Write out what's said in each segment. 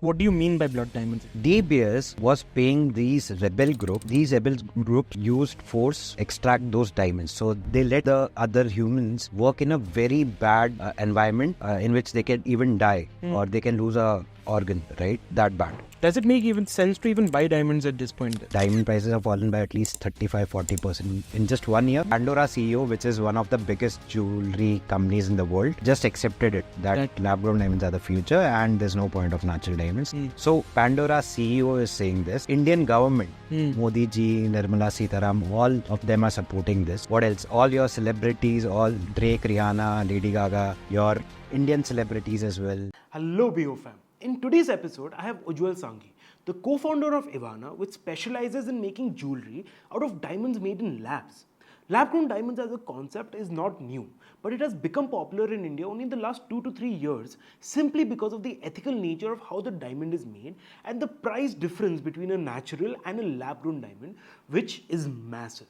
What do you mean by blood diamonds? De Beers was paying these rebel group. These rebel groups used force extract those diamonds. So they let the other humans work in a very bad environment in which they can even die or they can lose a organ, right? That bad. Does it make even sense to even buy diamonds at this point? Diamond prices have fallen by at least 35-40% in just 1 year. Pandora CEO, which is one of the biggest jewelry companies in the world, just accepted it that lab-grown diamonds are the future and there's no point of natural diamonds. So Pandora CEO is saying this. Indian government, Modi ji, Nirmala Sitaram, all of them are supporting this. What else? All your celebrities, all Drake, Rihanna, Lady Gaga, your Indian celebrities as well. Hello BO fam. In today's episode, I have Ujjawal Sanghi, the co-founder of Ivana, which specializes in making jewelry out of diamonds made in labs. Lab-grown diamonds as a concept is not new, but it has become popular in India only in the last 2 to 3 years simply because of the ethical nature of how the diamond is made and the price difference between a natural and a lab-grown diamond, which is massive.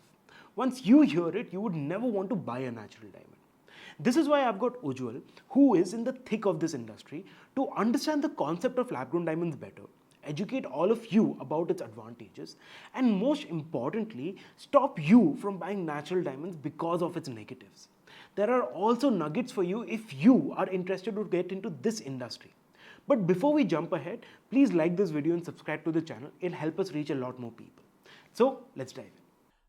Once you hear it, you would never want to buy a natural diamond. This is why I've got Ujjwal, who is in the thick of this industry, to understand the concept of lab-grown diamonds better, educate all of you about its advantages, and most importantly, stop you from buying natural diamonds because of its negatives. There are also nuggets for you if you are interested to get into this industry. But before we jump ahead, please like this video and subscribe to the channel. It'll help us reach a lot more people. So let's dive in.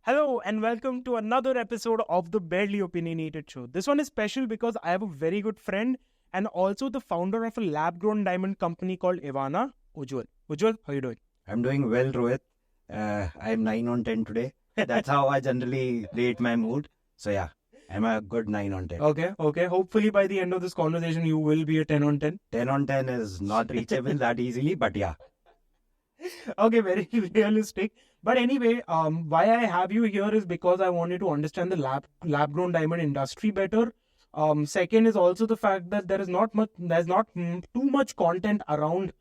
Hello and welcome to another episode of the Barely Opinionated show. This one is special because I have a very good friend and also the founder of a lab-grown diamond company called Ivana, Ujjwal. Ujjwal, how are you doing? I'm doing well, Rohit. I'm 9 on 10 today. That's how I generally rate my mood. So yeah, I'm a good 9 on 10. Okay. Hopefully by the end of this conversation, you will be a 10 on 10. 10 on 10 is not reachable that easily, but yeah. Okay, very realistic. But anyway, why I have you here is because I wanted to understand the lab-grown diamond industry better. Second is also the fact that there's not too much content around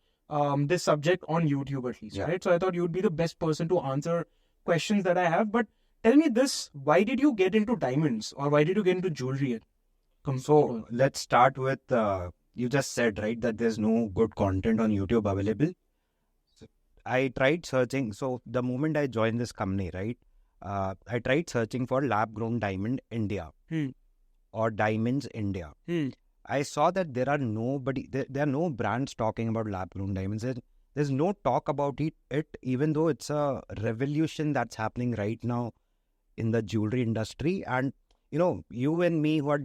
this subject on YouTube at least, right? So I thought you'd be the best person to answer questions that I have. But tell me this, why did you get into diamonds or why did you get into jewelry? So let's start with, you just said, right, that there's no good content on YouTube available. I tried searching. So the moment I joined this company, right, I tried searching for lab-grown diamond India or diamonds India. I saw that there are there are no brands talking about lab-grown diamonds. There's no talk about it, even though it's a revolution that's happening right now in the jewelry industry. And, you know, you and me who are,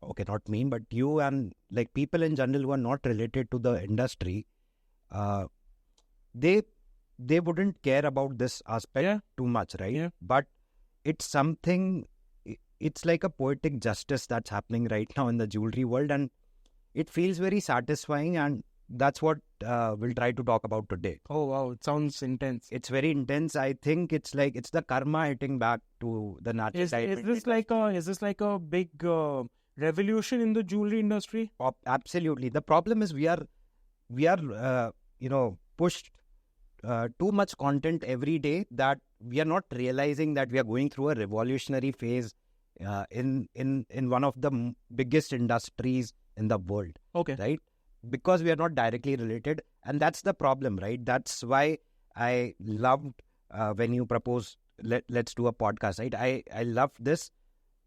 okay, not me, but you and like people in general who are not related to the industry, they wouldn't care about this aspect too much, right? Yeah. But it's something, it's like a poetic justice that's happening right now in the jewelry world, and it feels very satisfying, and that's what we'll try to talk about today. Oh wow, it sounds intense. It's very intense. I think it's the karma hitting back to the natural diamond. Is this like a big revolution in the jewelry industry? Absolutely. The problem is we are pushed too much content every day that we are not realizing that we are going through a revolutionary phase in one of the biggest industries in the world. Okay. Right? Because we are not directly related, and that's the problem, right? That's why I loved when you proposed let's do a podcast, right? I loved this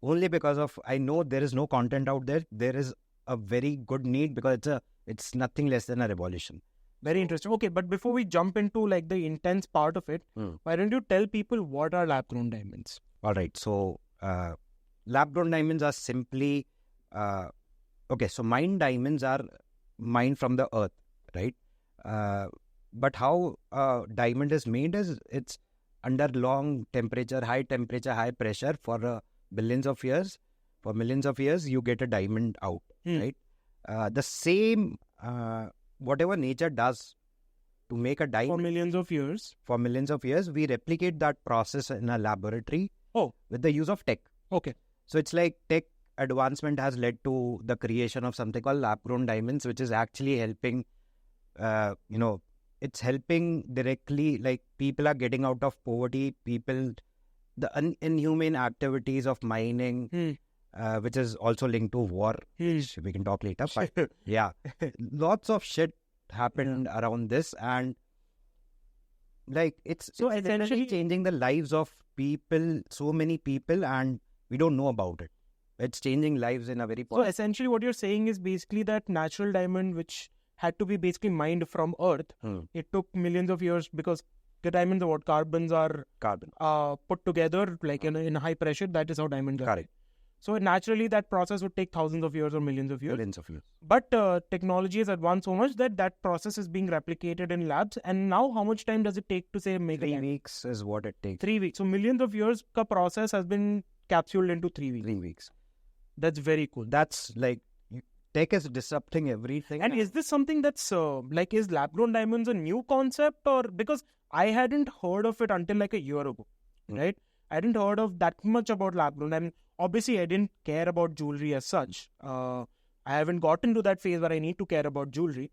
only because of I know there is no content out there. There is a very good need because it's nothing less than a revolution. Very interesting. Okay, but before we jump into like the intense part of it, why don't you tell people what are lab-grown diamonds? All right. So lab-grown diamonds are simply so mined diamonds are mined from the earth, right? But how a diamond is made is it's under long temperature, high pressure for billions of years. For millions of years, you get a diamond out, right? The same. Whatever nature does to make a diamond for millions of years, we replicate that process in a laboratory with the use of tech. Okay. So it's like tech advancement has led to the creation of something called lab-grown diamonds, which is actually helping, it's helping directly, like people are getting out of poverty, the inhumane activities of mining, which is also linked to war, which we can talk later. But yeah, lots of shit happened around this, and like it's literally essentially, changing the lives of people, so many people, and we don't know about it. It's changing lives in a very so essentially, what you're saying is basically that natural diamond, which had to be basically mined from Earth, it took millions of years because the diamonds are what carbons are carbon. put together like in high pressure. That is how diamonds are. Correct. So naturally, that process would take thousands of years or millions of years. Millions of years. But technology has advanced so much that that process is being replicated in labs. And now, how much time does it take to say make 3 weeks is what it takes. 3 weeks. So millions of years ka process has been capsuled into 3 weeks. 3 weeks. That's very cool. That's like tech is disrupting everything. And is this something that's like, is lab grown diamonds a new concept, or because I hadn't heard of it until like a year ago, right? I hadn't heard of that much about lab grown. I mean, obviously, I didn't care about jewelry as such. I haven't gotten to that phase where I need to care about jewelry,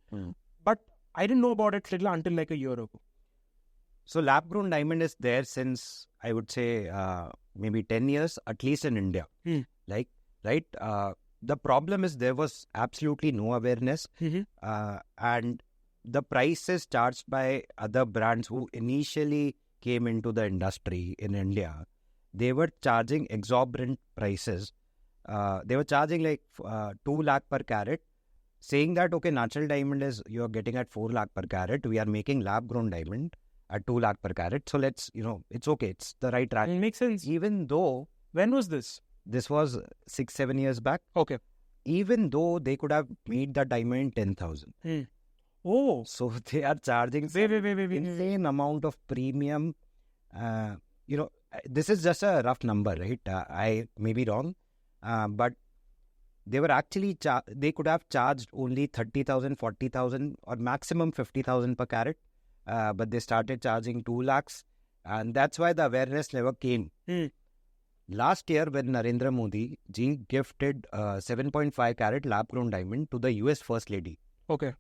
but I didn't know about it until like a year ago. So lab grown diamond is there since I would say maybe 10 years, at least in India. Like, right? The problem is there was absolutely no awareness, and the prices charged by other brands who initially came into the industry in India, they were charging exorbitant prices. They were charging like 2 lakh per carat, saying that, okay, natural diamond is you're getting at 4 lakh per carat. We are making lab grown diamond at 2 lakh per carat. So let's, it's okay. It's the right track. It makes sense. Even though... When was this? This was 6-7 years back. Okay. Even though they could have made the diamond 10,000. Oh. So they are charging insane amount of premium. This is just a rough number, right? I may be wrong. But they were actually, they could have charged only 30,000, 40,000 or maximum 50,000 per carat. But they started charging 2 lakhs. And that's why the awareness never came. Last year, when Narendra Modi ji gifted 7.5 carat lab grown diamond to the US First Lady. Okay.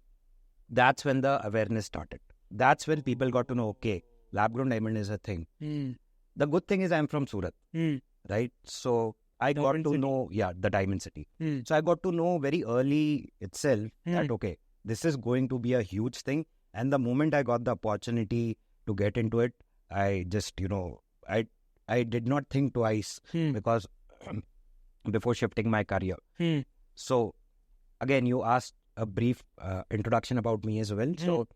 That's when the awareness started. That's when people got to know, okay, lab grown diamond is a thing. The good thing is I'm from Surat, right? So I got to know, the diamond city. So I got to know very early itself that, okay, this is going to be a huge thing. And the moment I got the opportunity to get into it, I just, I did not think twice because before shifting my career. So again, you asked a brief introduction about me as well. So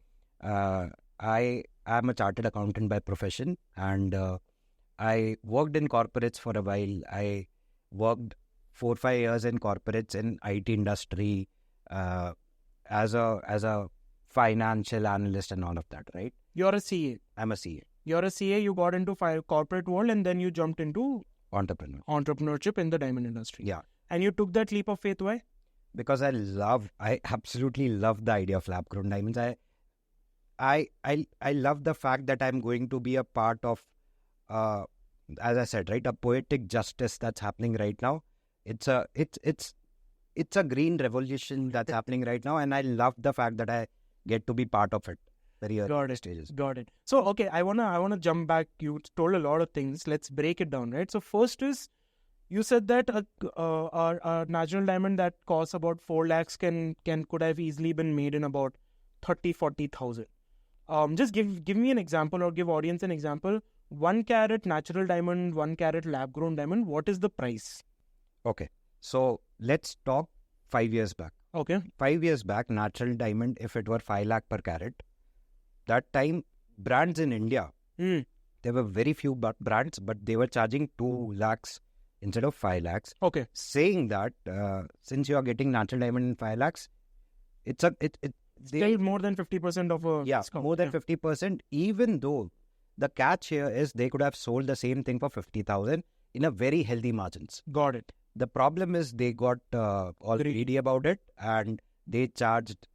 I am a chartered accountant by profession, and I worked in corporates for a while. I worked 4-5 years in corporates in IT industry as a financial analyst and all of that, right? You're a CA. I'm a CA. You're a CA, you got into corporate world, and then you jumped into entrepreneurship in the diamond industry. Yeah. And you took that leap of faith, why? Because I absolutely love the idea of lab grown diamonds. I love the fact that I'm going to be a part of, as I said, right, a poetic justice that's happening right now. It's a green revolution that's happening right now, and I love the fact that I get to be part of it. Very early stages. Got it. So, okay, I wanna jump back. You told a lot of things. Let's break it down, right? So, first is, you said that a natural diamond that costs about 4 lakhs could have easily been made in about 30,000-40,000. Just give me an example, or give audience an example. 1 carat natural diamond, 1 carat lab grown diamond. What is the price? Okay, so let's talk 5 years back. Okay. 5 years back, natural diamond, if it were 5 lakh per carat, that time brands in India, there were very few brands, but they were charging 2 lakhs instead of 5 lakhs. Okay. Saying that since you are getting natural diamond in 5 lakhs, it's still more than 50% of a discount. More than 50%, even though the catch here is they could have sold the same thing for 50,000 in a very healthy margins. Got it. The problem is they got all greedy about it, and they charged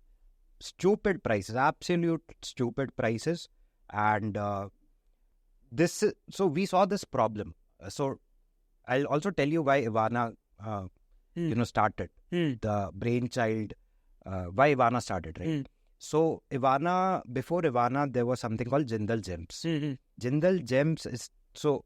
stupid prices, absolute stupid prices. And so we saw this problem. So I'll also tell you why Ivana, started. The brainchild, why Ivana started, right? So before Ivana, there was something called Jindal Gems. Jindal Gems is, so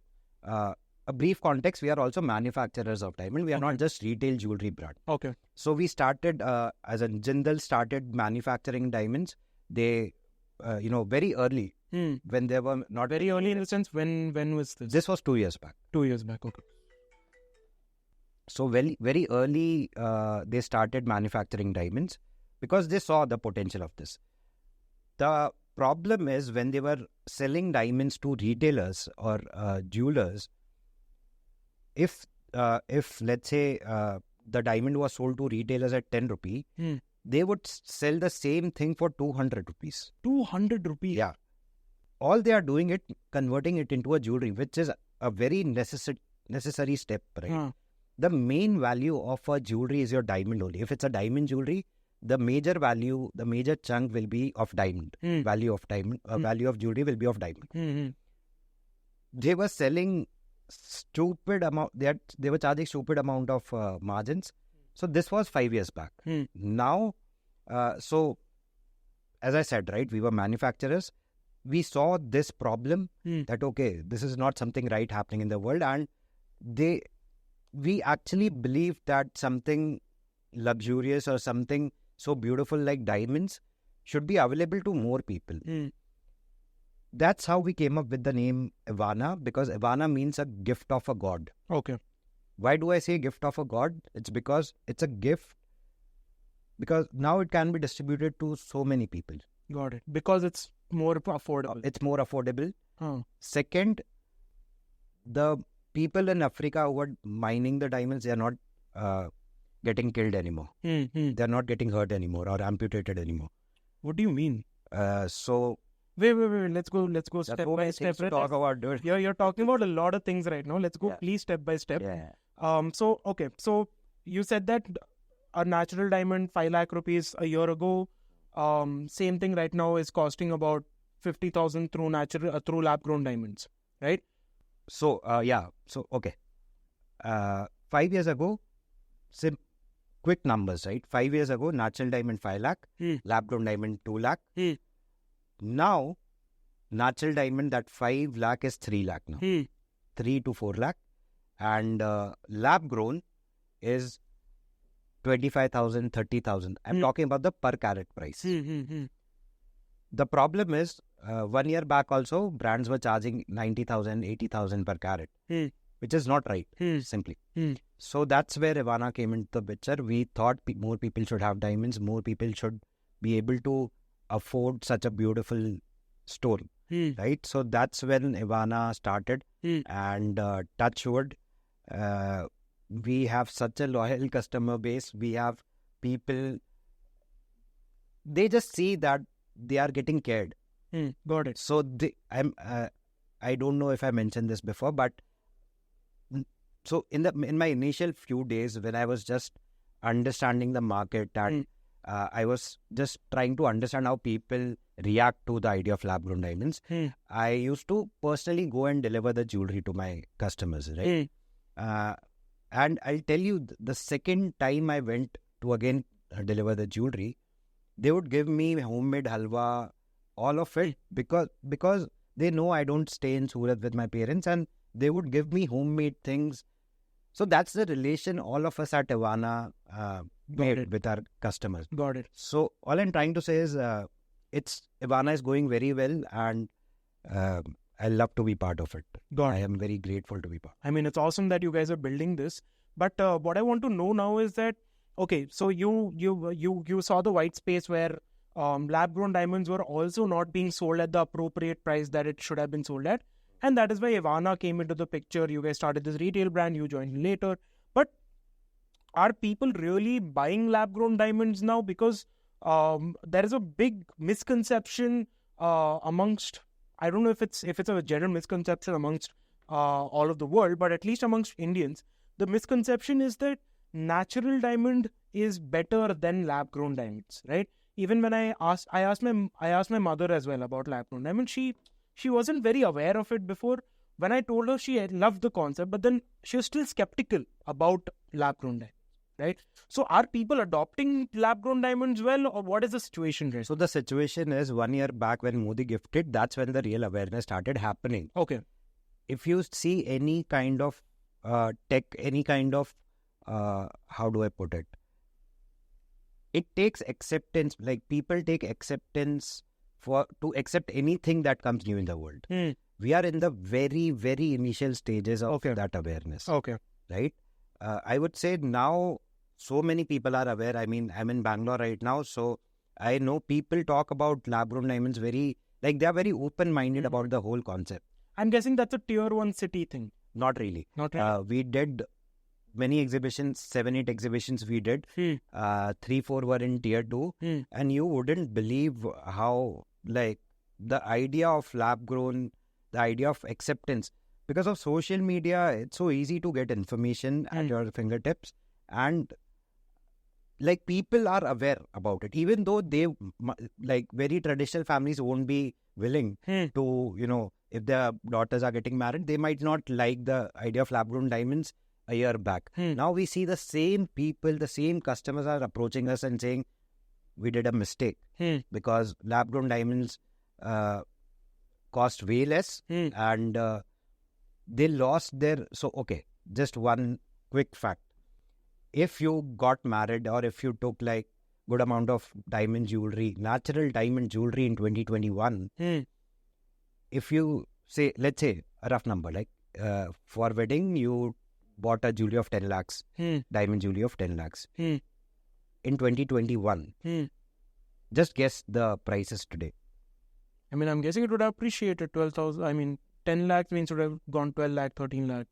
a brief context, we are also manufacturers of diamond. We are not just retail jewelry brand. Okay. So we started, as a Jindal started manufacturing diamonds they, very early when they were not Very early in the sense, when was this? This was 2 years back. 2 years back. Okay. So very early, they started manufacturing diamonds because they saw the potential of this. The problem is when they were selling diamonds to retailers or jewelers, if let's say the diamond was sold to retailers at 10 rupee, they would sell the same thing for 200 rupees. 200 rupees? Yeah. All they are doing it, converting it into a jewelry, which is a very necessary step, right? The main value of a jewelry is your diamond only. If it's a diamond jewelry, the major value, the major chunk will be of diamond. Value of diamond, value of jewelry will be of diamond. They were selling stupid amount. They were charging stupid amount of margins. So this was 5 years back. Now, so as I said, right, we were manufacturers. We saw this problem that, okay, this is not something right happening in the world. And we actually believed that something luxurious or something so beautiful like diamonds should be available to more people. That's how we came up with the name Ivana, because Ivana means a gift of a god. Okay. Why do I say gift of a god? It's because it's a gift, because now it can be distributed to so many people. Got it. Because it's more affordable. It's more affordable. Second, the people in Africa who are mining the diamonds, they are not getting killed anymore. They are not getting hurt anymore or amputated anymore. What do you mean? So wait. Let's go step by step. Talk about it. You're talking about a lot of things right now. Let's go please step by step. Yeah. So you said that a natural diamond 5 lakh rupees a year ago. Same thing right now is costing about 50,000 through lab grown diamonds, right? So okay. 5 years ago, quick numbers, right? 5 years ago, natural diamond 5 lakh, lab grown diamond 2 lakh. Now, natural diamond that 5 lakh is 3 lakh now. 3 to 4 lakh. And lab grown is 25,000, 30,000. I'm talking about the per carat price. The problem is, 1 year back also, brands were charging 90,000, 80,000 per carat, which is not right, simply. So that's where Ivana came into the picture. We thought more people should have diamonds, more people should be able to afford such a beautiful stone, right? So that's when Ivana started, and touch wood, we have such a loyal customer base. We have people, they just see that they are getting cared. Got it. So I don't know if I mentioned this before, but so in my initial few days when I was just understanding the market, and I was just trying to understand how people react to the idea of lab grown diamonds. I used to personally go and deliver the jewelry to my customers, right? And I'll tell you, the second time I went to again deliver the jewelry, they would give me homemade halwa, all of it, because they know I don't stay in Surat with my parents, and they would give me homemade things. So that's the relation all of us at Ivana made with our customers. Got it. So all I'm trying to say is, Ivana is going very well, and I love to be part of it. I am very grateful to be part. I mean, it's awesome that you guys are building this. But what I want to know now is that, okay, so you saw the white space where lab-grown diamonds were also not being sold at the appropriate price that it should have been sold at. And that is why Ivana came into the picture. You guys started this retail brand. You joined later. But are people really buying lab-grown diamonds now? Because there is a big misconception amongst, I don't know if it's a general misconception amongst all of the world, but at least amongst Indians, the misconception is that natural diamond is better than lab-grown diamonds, right? Even when I asked my mother as well about lab-grown diamond, she wasn't very aware of it before. When I told her, she loved the concept, but then she was still skeptical about lab-grown diamonds, right? So are people adopting lab-grown diamonds well, or what is the situation, right? So the situation is, 1 year back when Modi gifted, that's when the real awareness started happening. Okay. If you see any kind of tech, any kind of, how do I put it? it takes acceptance. Like people take acceptance to accept anything that comes new in the world. We are in the very, very initial stages of that awareness. Okay. Right? I would say now so many people are aware. I mean, I'm in Bangalore right now, so I know people talk about lab-grown diamonds they are very open-minded about the whole concept. I'm guessing that's a tier 1 city thing. Not really. Not really. We did many exhibitions, 7-8 exhibitions we did. 3-4 were in tier 2. And you wouldn't believe how, like, the idea of lab-grown, the idea of acceptance, because of social media, it's so easy to get information at your fingertips. And like people are aware about it, even though they, like very traditional families won't be willing to, if their daughters are getting married, they might not like the idea of lab-grown diamonds a year back. Now we see the same people, the same customers are approaching us and saying, we did a mistake because lab-grown diamonds cost way less and they lost their... So, okay, just one quick fact. If you got married or if you took like good amount of diamond jewelry, natural diamond jewelry in 2021, if you say, let's say a rough number, like for wedding, you bought a jewelry of 10 lakhs, diamond jewelry of 10 lakhs. In 2021, just guess the prices today. I mean, I'm guessing it would have appreciated 12,000. I mean, 10 lakhs means it would have gone 12 lakh, 13 lakh.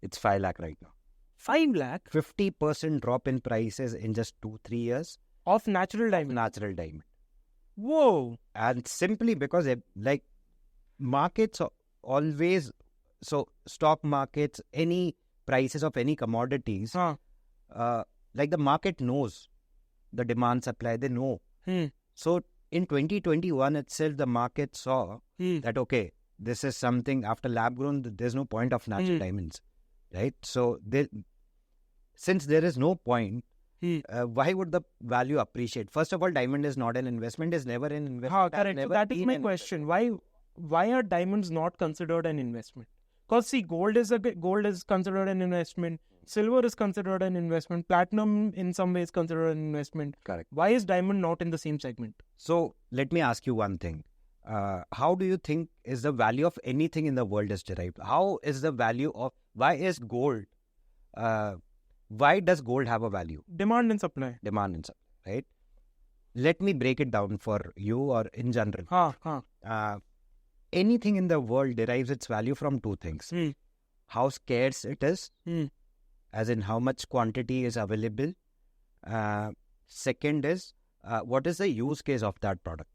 It's 5 lakh right now. 5 lakh? 50% drop in prices in just 2-3 years. Of natural diamond? Natural diamond. Whoa. And simply because like markets always, so stock markets, any prices of any commodities, like the market knows the demand supply, they know. So in 2021 itself, the market saw that, okay, this is something after lab grown, there's no point of natural diamonds, right? So since there is no point, why would the value appreciate? First of all, diamond is not an investment, is never an investment. Correct. So that is my question. Why are diamonds not considered an investment? Because see, gold is considered an investment. Silver is considered an investment. Platinum in some ways considered an investment. Correct. Why is diamond not in the same segment? So let me ask you one thing. How do you think is the value of anything in the world is derived? How is the value of, why is gold, why does gold have a value? Demand and supply. Demand and supply, right? Let me break it down for you or in general. Anything in the world derives its value from two things. How scarce it is, as in how much quantity is available. Second is, what is the use case of that product?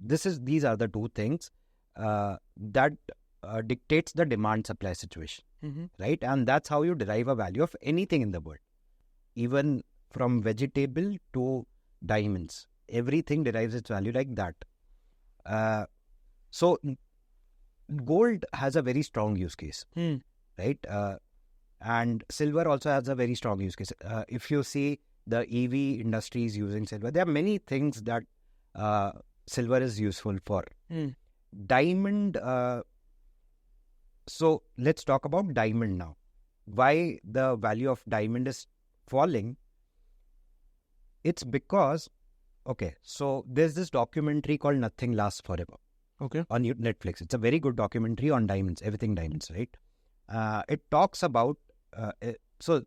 These are the two things that dictates the demand supply situation, right? And that's how you derive a value of anything in the world, even from vegetable to diamonds. Everything derives its value like that. So gold has a very strong use case, right? And silver also has a very strong use case. If you see the EV industry is using silver, there are many things that silver is useful for. Diamond, so let's talk about diamond now. Why the value of diamond is falling? It's because, okay, so there's this documentary called Nothing Lasts Forever. Okay. On Netflix. It's a very good documentary on diamonds, everything diamonds, right? It talks about, so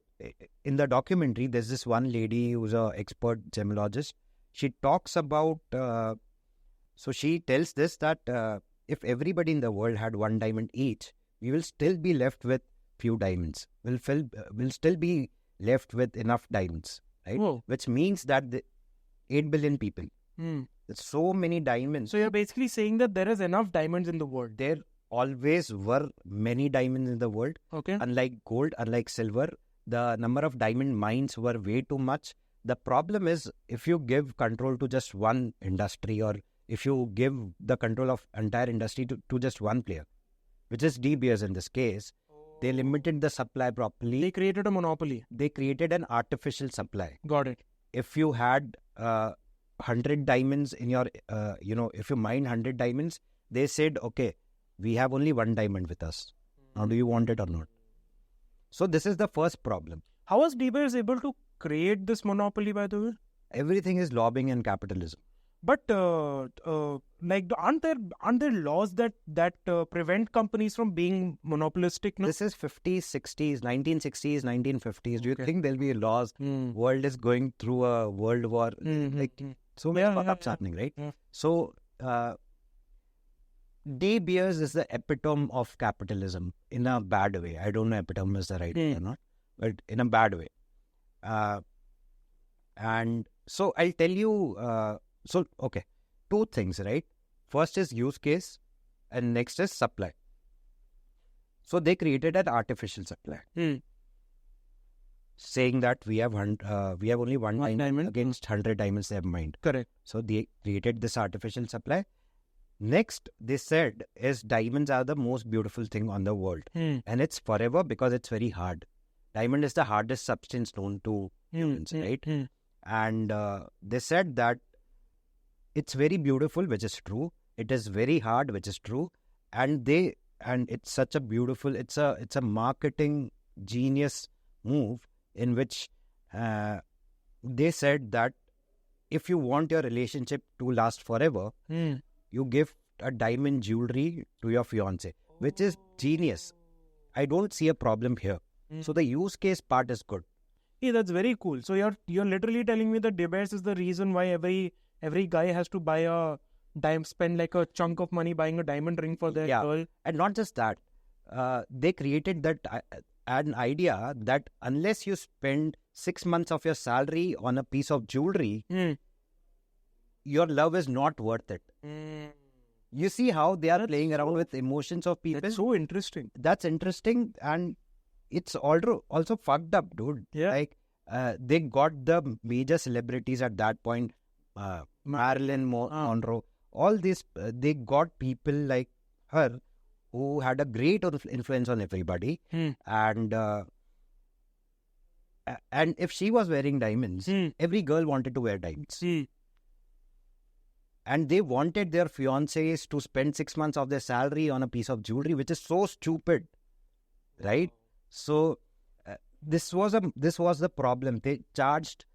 in the documentary, there's this one lady who's an expert gemologist. She talks about, so she tells this that if everybody in the world had one diamond each, we will still be left with few diamonds. We'll still be left with enough diamonds, right? Whoa. Which means that 8 billion people. There's so many diamonds. So you're basically saying that there is enough diamonds in the world. There always were many diamonds in the world. Okay. Unlike gold, unlike silver, the number of diamond mines were way too much. The problem is if you give control to just one industry, or if you give the control of entire industry to just one player, which is De Beers in this case, they limited the supply properly. They created a monopoly. They created an artificial supply. Got it. If you had 100 diamonds in your, if you mine 100 diamonds, they said, okay, we have only one diamond with us. Now, do you want it or not? So this is the first problem. How was De Beers able to create this monopoly, by the way? Everything is lobbying and capitalism. But like, aren't there laws that prevent companies from being monopolistic? No? This is 50s, 60s, 1960s, 1950s. Do you Okay. think there'll be laws? World is going through a world war. Like, so many fuck-ups happening, right? Yeah. So, De Beers is the epitome of capitalism in a bad way. I don't know epitome is the right word or not, but in a bad way. And so I'll tell you, okay, two things, right? First is use case and next is supply. So they created an artificial supply, saying that we have only one diamond against 100 diamonds they have mined. Correct. So they created this artificial supply. Next, they said is diamonds are the most beautiful thing on the world. And it's forever because it's very hard. Diamond is the hardest substance known to humans, right? And they said that it's very beautiful, which is true. It is very hard, which is true. And it's such a beautiful, it's a marketing genius move in which they said that if you want your relationship to last forever, you give a diamond jewelry to your fiance, which is genius. I don't see a problem here. So the use case part is good. Yeah, that's very cool. So you're literally telling me that De Beers is the reason why every guy has to buy a spend like a chunk of money buying a diamond ring for their girl. And not just that, they created that an idea that unless you spend 6 months of your salary on a piece of jewelry, your love is not worth it. You see how they are playing around with emotions of people? That's so interesting. That's interesting, and it's also fucked up, dude. Yeah. Like, they got the major celebrities at that point, Marilyn Monroe, all these, they got people like her who had a great influence on everybody. And if she was wearing diamonds, every girl wanted to wear diamonds. And they wanted their fiancés to spend 6 months of their salary on a piece of jewelry, which is so stupid, right? So this was the problem. They charged,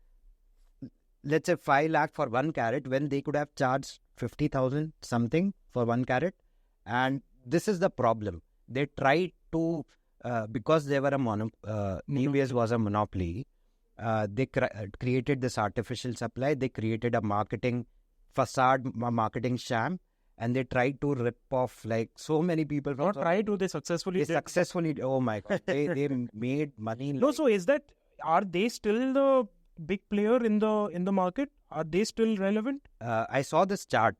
let's say, 5 lakh for 1 carat when they could have charged 50,000 something for 1 carat. And this is the problem. They tried to, because they were TBS was a monopoly, they created this artificial supply. They created a marketing sham, and they tried to rip off like so many people. Not try to, they successfully did. Oh my God, they made money. No, so are they still the big player in the market? Are they still relevant? I saw this chart,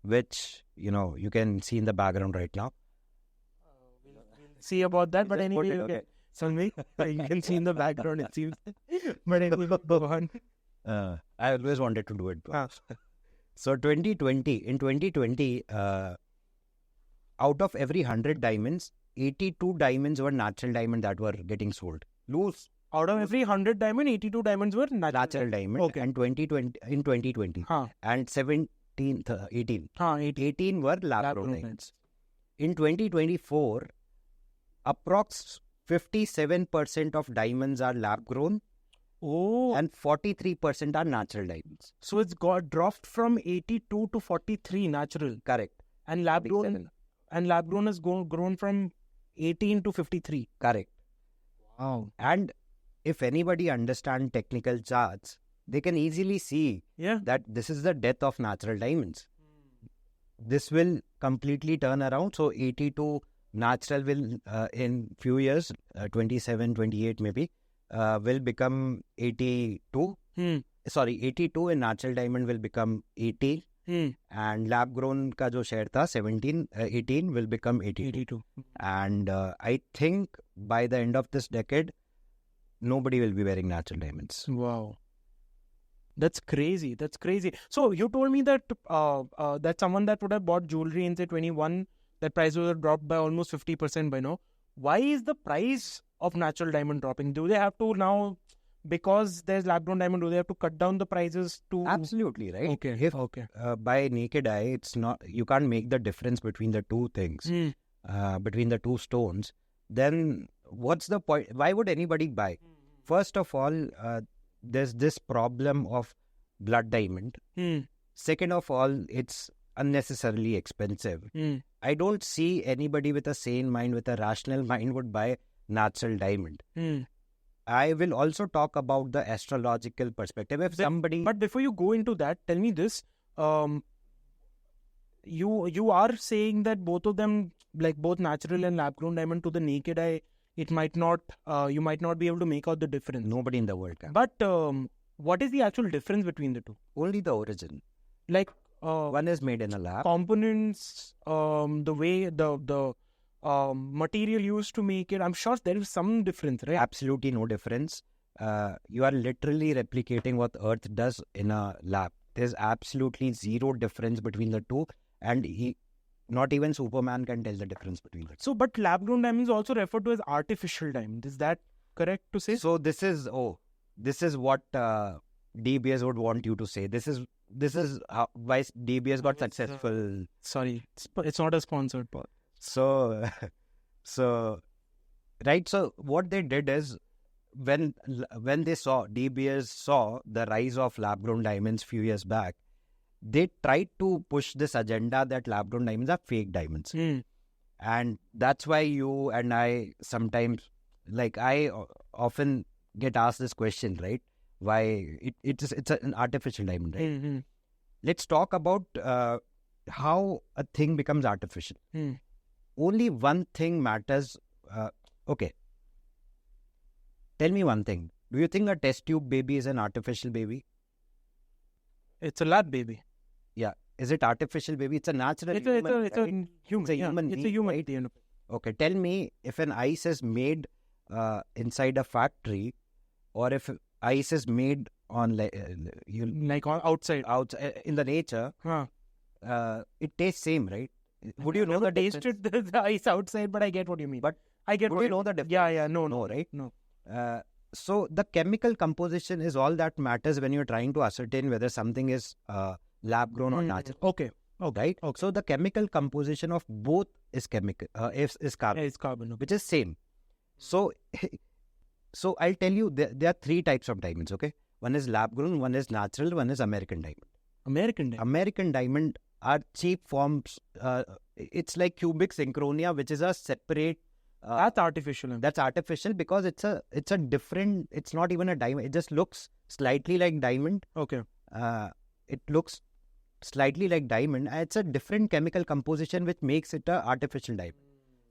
which you can see in the background right now. We'll see about that, but anyway, okay. Sanghi, you can see in the background, it seems. But anyway, go on. I always wanted to do it. So in 2020, out of every 100 diamonds, 82 diamonds were natural diamond that were getting sold. Loose. Out of every 100 diamond, 82 diamonds were natural diamond. Okay. And 2020. And 18 were lab-grown diamonds. In 2024, approx 57% of diamonds are lab-grown. Oh. And 43% are natural diamonds. So it's got dropped from 82 to 43 natural. Correct. And lab-grown has grown from 18 to 53. Correct. Wow. And if anybody understands technical charts, they can easily see that this is the death of natural diamonds. This will completely turn around. So 82 natural will, in few years, 27, 28 maybe, will become 82. Sorry, 82 in natural diamond will become 80. And lab grown ka jo share tha 18 will become 82. And I think by the end of this decade, nobody will be wearing natural diamonds. Wow. That's crazy. So you told me that that someone that would have bought jewelry in say 21, that price would have dropped by almost 50% by now. Why is the price of natural diamond dropping? Do they have to now, because there's lab-grown diamond, do they have to cut down the prices to? Absolutely, right? Okay. If by naked eye, it's not, you can't make the difference between the two things, between the two stones. Then what's the point? Why would anybody buy? First of all, there's this problem of blood diamond. Second of all, it's unnecessarily expensive. I don't see anybody with a sane mind, with a rational mind, would buy natural diamond. I will also talk about the astrological perspective. If somebody... But before you go into that, tell me this. You are saying that both of them, like both natural and lab-grown diamond, to the naked eye, it might not, you might not be able to make out the difference. Nobody in the world can. But what is the actual difference between the two? Only the origin. Like one is made in a lab. Components, the way the material used to make it, I'm sure there is some difference, right? Absolutely no difference. You are literally replicating what Earth does in a lab. There's absolutely zero difference between the two, and not even Superman can tell the difference between the two. So, but lab-grown diamonds also referred to as artificial diamond. Is that correct to say? So this is what DBS would want you to say. This is why DBS got successful. Sorry, it's not a sponsored part. So right. So what they did is, when DBS saw the rise of lab-grown diamonds few years back, they tried to push this agenda that lab-grown diamonds are fake diamonds. And that's why you and I sometimes, like, I often get asked this question, right? Why it's an artificial diamond, right? Let's talk about how a thing becomes artificial. Only one thing matters. Okay. Tell me one thing. Do you think a test tube baby is an artificial baby? It's a lab baby. Yeah. Is it artificial baby? It's a natural It's human. a human. It's a human It's a being, human. right? Right? Okay. Tell me, if an ice is made inside a factory, or if ice is made on Like on outside in the nature, it tastes same, right? Would you know the difference? tasted the ice outside, but I get what you mean. But I get would what you know the difference? Yeah, no, right? No. So the chemical composition is all that matters when you're trying to ascertain whether something is lab grown or natural. Okay. Right? Okay. So the chemical composition of both is chemical is carbon. Yeah, it's carbon. Okay. Which is same. So I'll tell you, there are three types of diamonds. Okay, one is lab grown, one is natural, one is American diamond. American diamond are cheap forms. It's like cubic synchronia, which is a separate. That's artificial. That's artificial because it's a different. It's not even a diamond. It just looks slightly like diamond. Okay. It looks slightly like diamond. And it's a different chemical composition which makes it a artificial diamond.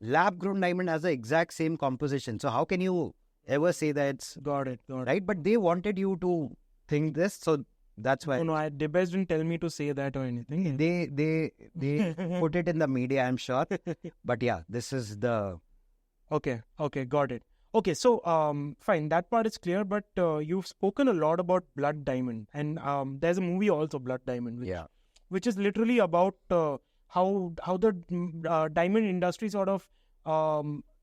Lab grown diamond has the exact same composition. So how can you ever say that it's got it. Right? But they wanted you to think this, so that's why. No, the best didn't tell me to say that or anything. They put it in the media, I'm sure. But yeah, this is the. Okay, got it. Okay, so fine, that part is clear. But you've spoken a lot about Blood Diamond, and there's a movie also, Blood Diamond, which is literally about how the diamond industry sort of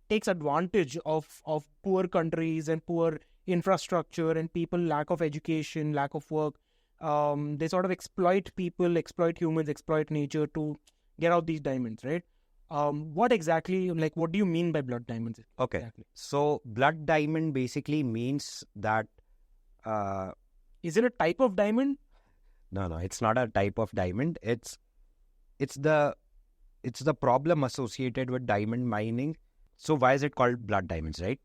takes advantage of poor countries and poor infrastructure and people lack of education, lack of work. They sort of exploit people, exploit humans, exploit nature to get out these diamonds, right? What exactly, like, what do you mean by blood diamonds? Okay, exactly? So blood diamond basically means that. Is it a type of diamond? No, it's not a type of diamond. It's the problem associated with diamond mining. So why is it called blood diamonds, right?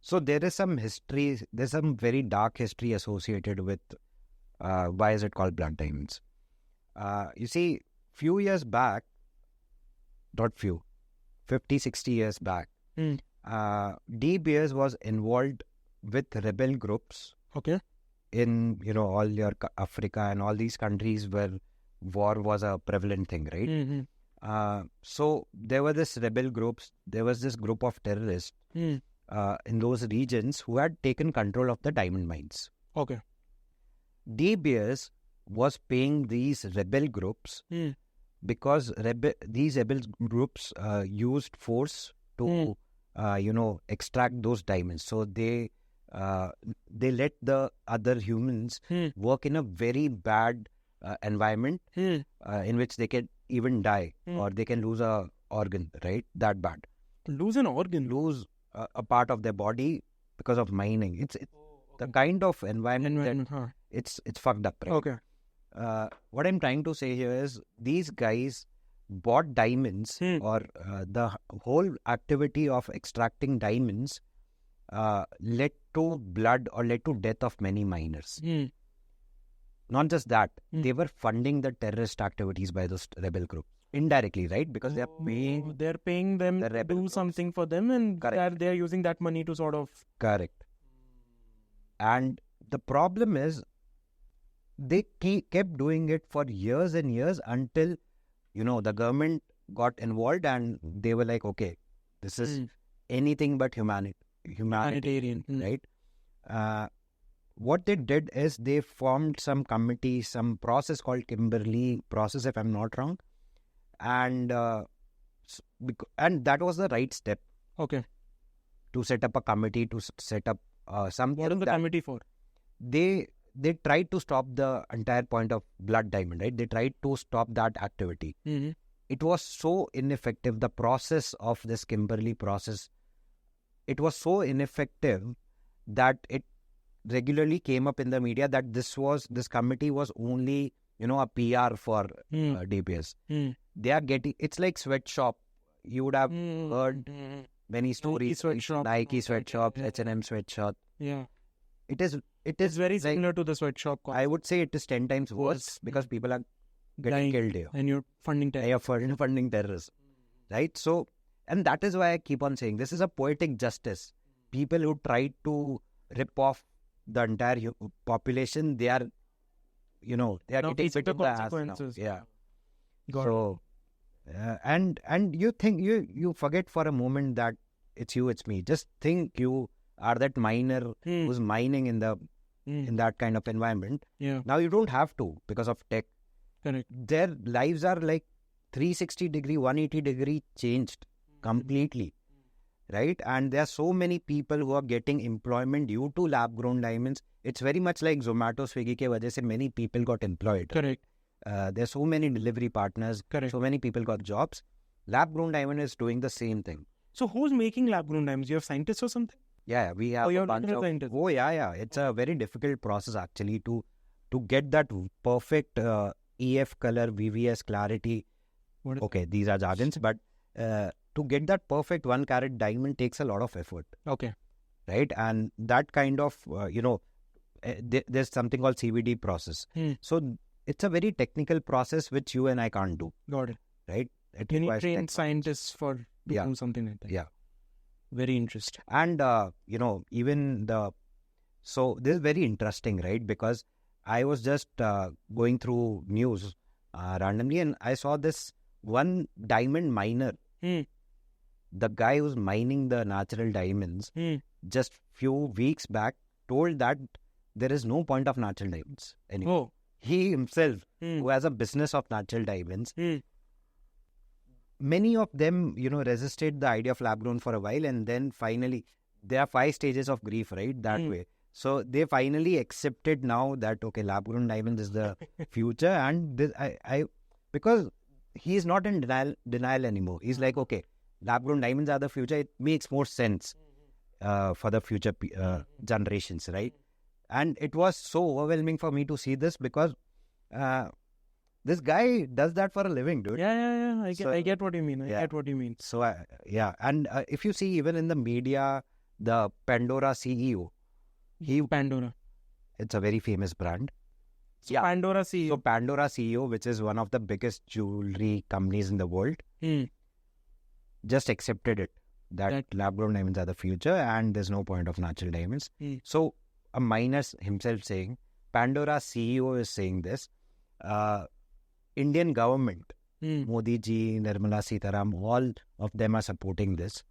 So there is some history. There's some very dark history associated with why is it called blood diamonds. You see, few years back, not few, 50, 60 years back, De Beers was involved with rebel groups. Okay. In all your Africa and all these countries where war was a prevalent thing, right? So there were this rebel groups. There was this group of terrorists in those regions who had taken control of the diamond mines. Okay. De Beers was paying these rebel groups because these rebel groups used force to extract those diamonds. So they let the other humans work in a very bad environment in which they can even die or they can lose a organ, right? That bad. Lose an organ? Lose a part of their body because of mining. the kind of environment Environment, it's fucked up, right? Okay. What I'm trying to say here is these guys bought diamonds, or the whole activity of extracting diamonds led to blood or led to death of many miners. Not just that, they were funding the terrorist activities by those rebel groups indirectly, right? Because they are paying them the to rebel do groups. something for them, and Correct. they're using that money to sort of correct. And the problem is they kept doing it for years and years until, the government got involved and they were like, okay, this is anything but humanity, humanitarian. right? What they did is they formed some committee, some process called Kimberley process, if I'm not wrong. And and that was the right step Okay. to set up a committee, to set up something. What is the that committee for? they tried to stop the entire point of blood diamond, right? They tried to stop that activity. It was so ineffective. The process of this Kimberley process, it was so ineffective that it regularly came up in the media that this committee was only, a PR for DPS. They are getting, it's like sweatshop. You would have heard many stories. sweatshop. Nike sweatshops, H&M sweatshop. Yeah. It is It's very like, similar to the sweatshop concept. I would say it is 10 times worse because people are getting Dying, killed here. and you're funding terror. They are funding terrorists, right? So, and that is why I keep on saying this is a poetic justice. People who try to rip off the entire population, they are, they are Now getting facing bit the in the ass now. consequences. Yeah. Got So, and you think you forget for a moment that it's you, it's me. Just think you are that miner who's mining in that kind of environment. Yeah. Now you don't have to because of tech. Correct. Their lives are like 360 degree, 180 degree changed completely, right? And there are so many people who are getting employment due to lab grown diamonds. It's very much like Zomato, Swiggy ke wajah se many people got employed. Correct. There's so many delivery partners. Correct. So many people got jobs. Lab grown diamond is doing the same thing. So who's making lab grown diamonds? You have scientists or something? Yeah, we have you're a bunch looking at of. scientists. Oh yeah. It's a very difficult process actually to get that perfect EF color, VVS clarity. What is Okay, these are jargons, but to get that perfect 1 carat diamond takes a lot of effort, Okay. right? And that kind of there's something called CVD process. So it's a very technical process which you and I can't do, Got it. right? It You need requires trained scientists to Yeah. do something like that. Yeah. Very interesting. And even so this is very interesting, right? Because I was just going through news randomly and I saw this one diamond miner, the guy who's mining the natural diamonds, just few weeks back told that there is no point of natural diamonds anymore. Oh. He himself, who has a business of natural diamonds, many of them, resisted the idea of lab grown for a while, and then finally, there are 5 stages of grief, right? That way. So they finally accepted now that okay, lab grown diamonds is the future, and this, I because he is not in denial anymore. He's like, okay, lab grown diamonds are the future. It makes more sense for the future generations, right? And it was so overwhelming for me to see this because this guy does that for a living, dude. Yeah. I So- get what you mean. I yeah. get what you mean. So, and if you see even in the media, the Pandora CEO, Pandora. it's a very famous brand. So Yeah. Pandora CEO. So Pandora CEO, which is one of the biggest jewelry companies in the world, just accepted it that lab-grown diamonds are the future and there's no point of natural diamonds. So a miner himself saying, Pandora CEO is saying this, Indian government, Modi ji, Nirmala Sitaram, all of them are supporting this.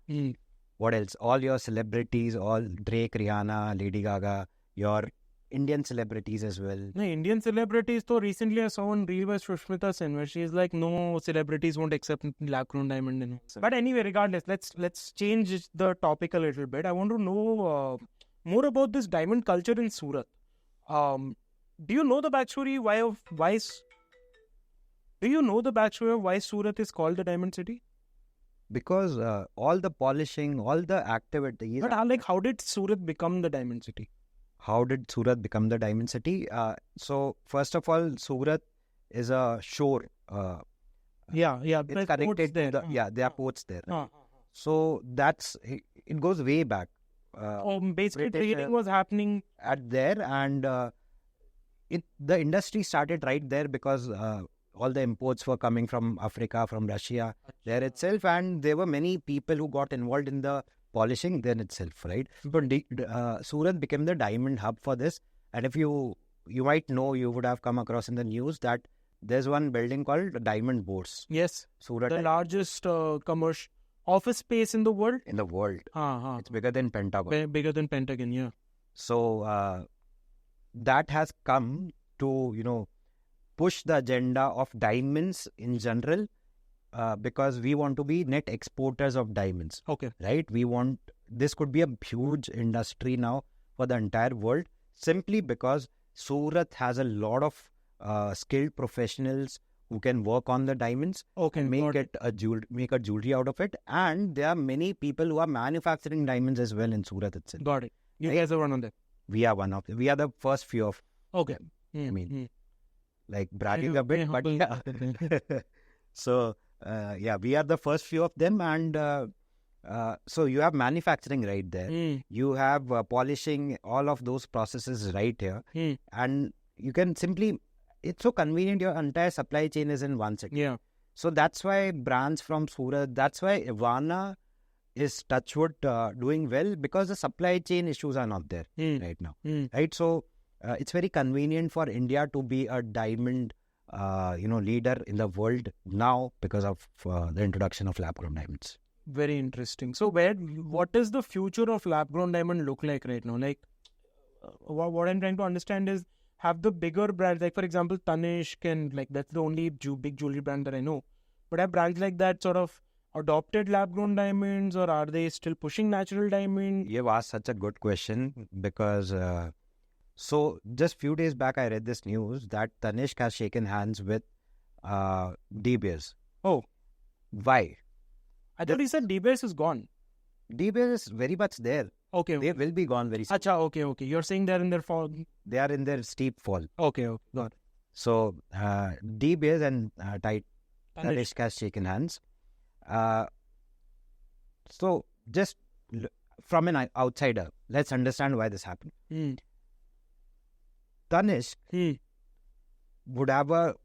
What else? All your celebrities, all Drake, Rihanna, Lady Gaga, your Indian celebrities as well. No, Indian celebrities, though recently I saw one reel by Sushmita Sen where she's like, no celebrities won't accept lab grown diamond. And but anyway, regardless, let's change the topic a little bit. I want to know more about this diamond culture in Surat. Do you know the backstory why Surat is called the Diamond City? Because all the polishing, all the activities. But how did Surat become the Diamond City? how did Surat become the diamond city? So first of all, Surat is a shore. Yeah, It's there's ports connected to there. the there are ports there. Uh, uh, So it goes way back. Basically, British, trading was happening. at there, and the industry started right there because all the imports were coming from Africa, from Russia, there itself, and there were many people who got involved in the polishing then itself, right? But Surat became the diamond hub for this, and if you might know, you would have come across in the news that there's one building called Diamond Bourse, Yes, Surat the largest commercial office space in the world. in the world. It's bigger than Pentagon. Bigger than Pentagon, yeah. So that has come to push the agenda of diamonds in general, because we want to be net exporters of diamonds, Okay. right? This could be a huge industry now for the entire world, simply because Surat has a lot of skilled professionals who can work on the diamonds, Okay. make a jewelry out of it, and there are many people who are manufacturing diamonds as well in Surat itself. Got it. You Right? guys are one on that. We are one of them. We are the first few of, Okay. I mean, Mm. like bragging Yeah, a bit, yeah, but humble. yeah. So we are the first few of them, and so you have manufacturing right there. Mm. You have polishing, all of those processes right here, Mm. and you can simply. It's so convenient. Your entire supply chain is in one city. Yeah. So that's why brands from Surat. That's why Ivana is touchwood doing well, because the supply chain issues are not there Mm. right now. Mm. Right, so it's very convenient for India to be a diamond leader in the world now because of the introduction of lab grown diamonds. Very interesting. So, what does the future of lab grown diamond look like right now? Like, what I'm trying to understand is, have the bigger brands, like for example, Tanishq, and like that's the only big jewelry brand that I know. But have brands like that sort of adopted lab grown diamonds, or are they still pushing natural diamond? You've asked such a good question, because so just few days back I read this news that Tanishq has shaken hands with De Beers. Oh, Why? I thought he said DBS is gone. De Beers is very much there. Okay. They will be gone very soon. Acha, okay. You're saying they're in their fall. They are in their steep fall. Okay, got it. So De Beers and Tanishq. Tanishq has shaken hands. So just from an outsider, let's understand why this happened. Mm. Tanishq Mm. would have a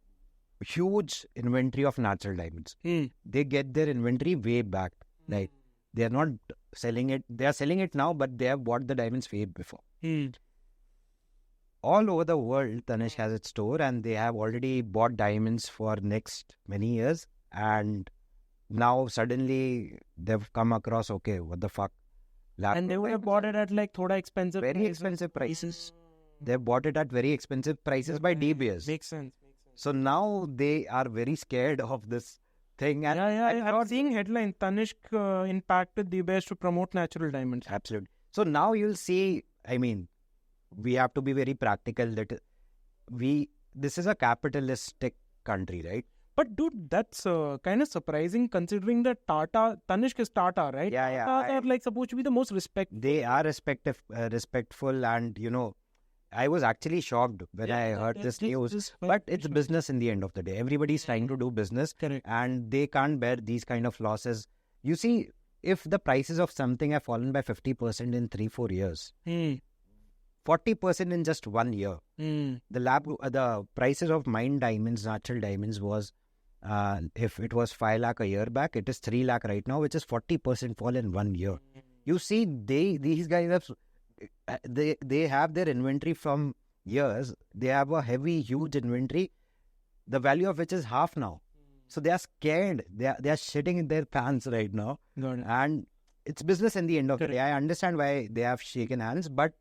huge inventory of natural diamonds. Mm. They get their inventory way back. Like, they are not selling it. They are selling it now, but they have bought the diamonds way before. Mm. All over the world, Tanishq has its store, and they have already bought diamonds for next many years. And now suddenly they've come across, okay, what the fuck? And they would have bought it at like thoda expensive very prices. expensive prices. They've bought it at very expensive prices by De Beers. Makes sense. So now they are very scared of this thing. And I'm seeing headline Tanishq impacted the best to promote natural diamonds. Absolutely. So now you'll see, I mean, we have to be very practical that this is a capitalistic country, right? But dude, that's kind of surprising considering that Tanishq is Tata, right? Yeah. Tatas are like supposed to be the most respected. They are respectful, and I was actually shocked when I heard this news. But it's business in the end of the day. Everybody's trying to do business. Correct. And they can't bear these kind of losses. You see, if the prices of something have fallen by 50% in 3-4 years, 40% in just 1 year, the prices of mined diamonds, natural diamonds was, if it was 5 lakh a year back, it is 3 lakh right now, which is 40% fall in 1 year. You see, these guys have, they have their inventory from years. They have a heavy, huge inventory, the value of which is half now. So they are scared. They are shitting in their pants right now. Got it. And it's business in the end of the day. I understand why they have shaken hands, but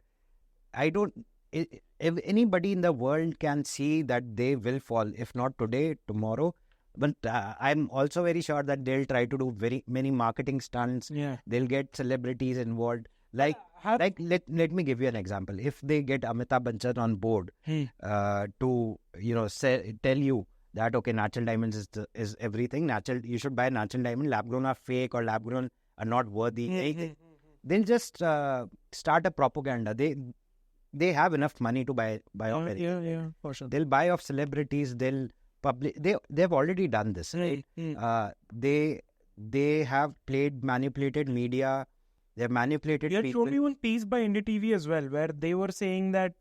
if anybody in the world can see that they will fall, if not today, tomorrow. But I'm also very sure that they'll try to do very many marketing stunts. Yeah. They'll get celebrities involved. Let me give you an example. If they get Amitabh Bachchan on board to tell you that, okay, natural diamonds is everything. You should buy natural diamond. Lab grown are fake, or lab grown are not worthy. They'll just start a propaganda. they have enough money to buy off anything. Yeah, for sure. They'll buy off celebrities. They'll publish. They've already done this, right? They have manipulated media. They've manipulated You had people. shown me one piece by NDTV as well, where they were saying that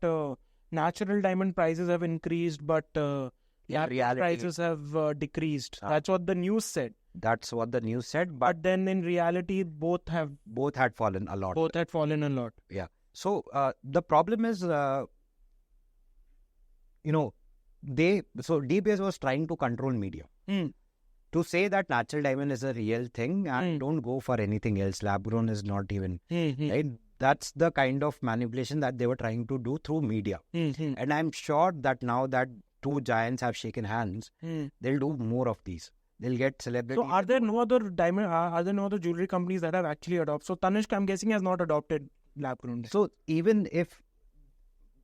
natural diamond prices have increased, but lab reality- prices have decreased. That's what the news said. That's what the news said, but But then in reality, both had fallen a lot. fallen a lot. Yeah. So the problem is, DBS was trying to control media. To say that natural diamond is a real thing and don't go for anything else. Lab grown is not even, right? That's the kind of manipulation that they were trying to do through media. And I'm sure that now that two giants have shaken hands, they'll do more of these. They'll get celebrities. So are there no other are there no other jewelry companies that have actually adopted? So Tanishq, I'm guessing, has not adopted lab grown. So even if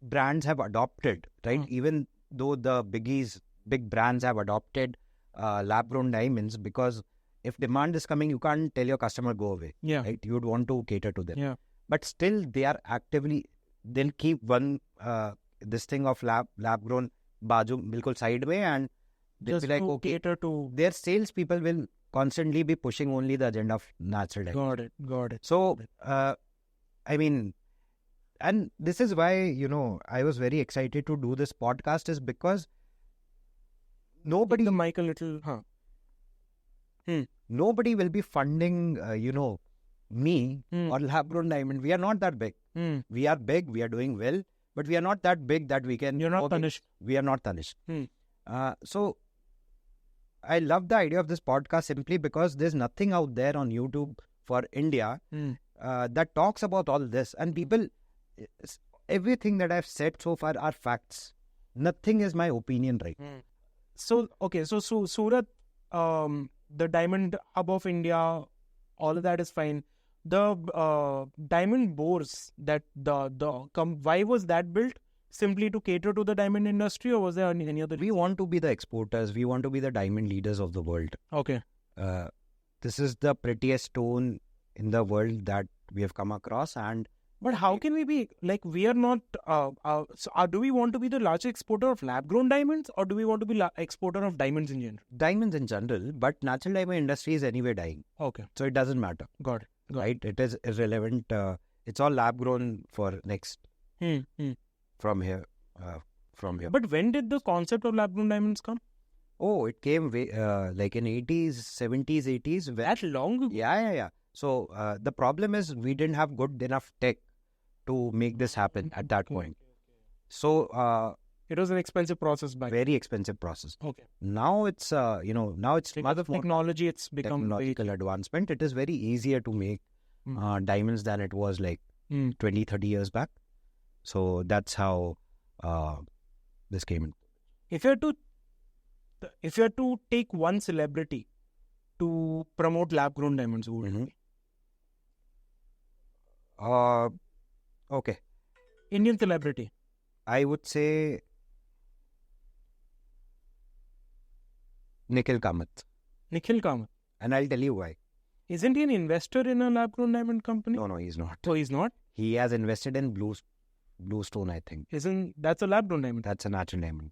brands have adopted, right? Even though the big brands have adopted lab-grown diamonds, because if demand is coming, you can't tell your customer go away. Yeah. Right? You'd want to cater to them. Yeah. But still, they are actively. They'll keep one this thing of lab-grown baju bilkul side mein, and they'll Just be like, to okay, cater to. their salespeople will constantly be pushing only the agenda of natural diamonds. Got it. So, I mean, and this is why, I was very excited to do this podcast, is because Take the mic a little. nobody will be funding, me or lab grown diamond. We are not that big. We are big. We are doing well, but we are not that big that we can. You're not Tanishq. We are not Tanishq. So I love the idea of this podcast simply because there's nothing out there on YouTube for India that talks about all this, and people. Everything that I've said so far are facts. Nothing is my opinion, right? So okay, so Surat, the diamond hub of India, all of that is fine. The diamond bores that why was that built? Simply to cater to the diamond industry, or was there any other? We want to be the exporters. We want to be the diamond leaders of the world. Okay. This is the prettiest stone in the world that we have come across, and. But how can we be like, we are not? Do we want to be the largest exporter of lab-grown diamonds, or do we want to be exporter of diamonds in general? Diamonds in general, but natural diamond industry is anyway dying. Okay, so it doesn't matter. Got it. Right? It is irrelevant. It's all lab-grown for next from here. But when did the concept of lab-grown diamonds come? Oh, it came like in 80s, 70s, 80s. That long ago? Yeah. So the problem is we didn't have good enough tech to make this happen at that point. So it was an expensive process back. Very expensive process. Okay. Now it's now it's much of technology. It's become technological advancement. It is very easier to make diamonds than it was like 20, 30 years back. So that's how this came in. If you had to take one celebrity to promote lab-grown diamonds, who would it be? Okay. Indian celebrity. I would say Nikhil Kamath. Nikhil Kamath. And I'll tell you why. Isn't he an investor in a lab-grown diamond company? No, he's not. So he's not? He has invested in Bluestone, I think. That's a lab-grown diamond? That's a natural diamond.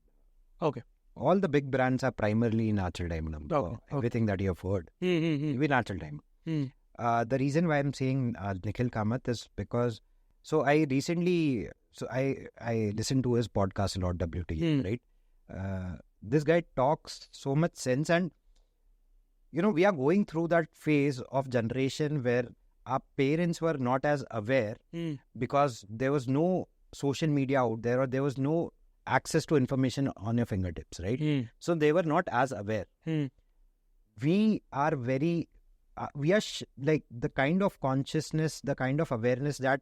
Okay. All the big brands are primarily natural diamond. Okay. Everything that you have heard. Maybe natural diamond. The reason why I'm saying Nikhil Kamath is because I listened to his podcast a lot, WT, right? This guy talks so much sense, and we are going through that phase of generation where our parents were not as aware because there was no social media out there, or there was no access to information on your fingertips, right? So they were not as aware. We are very like the kind of consciousness, the kind of awareness that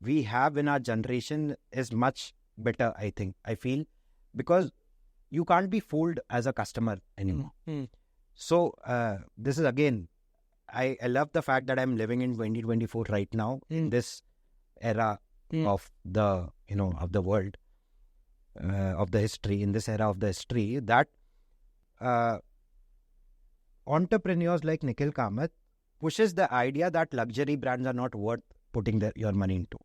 we have in our generation is much better, I feel, because you can't be fooled as a customer anymore. So this is again, I love the fact that I'm living in 2024 right now, in this era of the of the world, of the history, in this era of the history, that entrepreneurs like Nikhil Kamath pushes the idea that luxury brands are not worth putting your money into.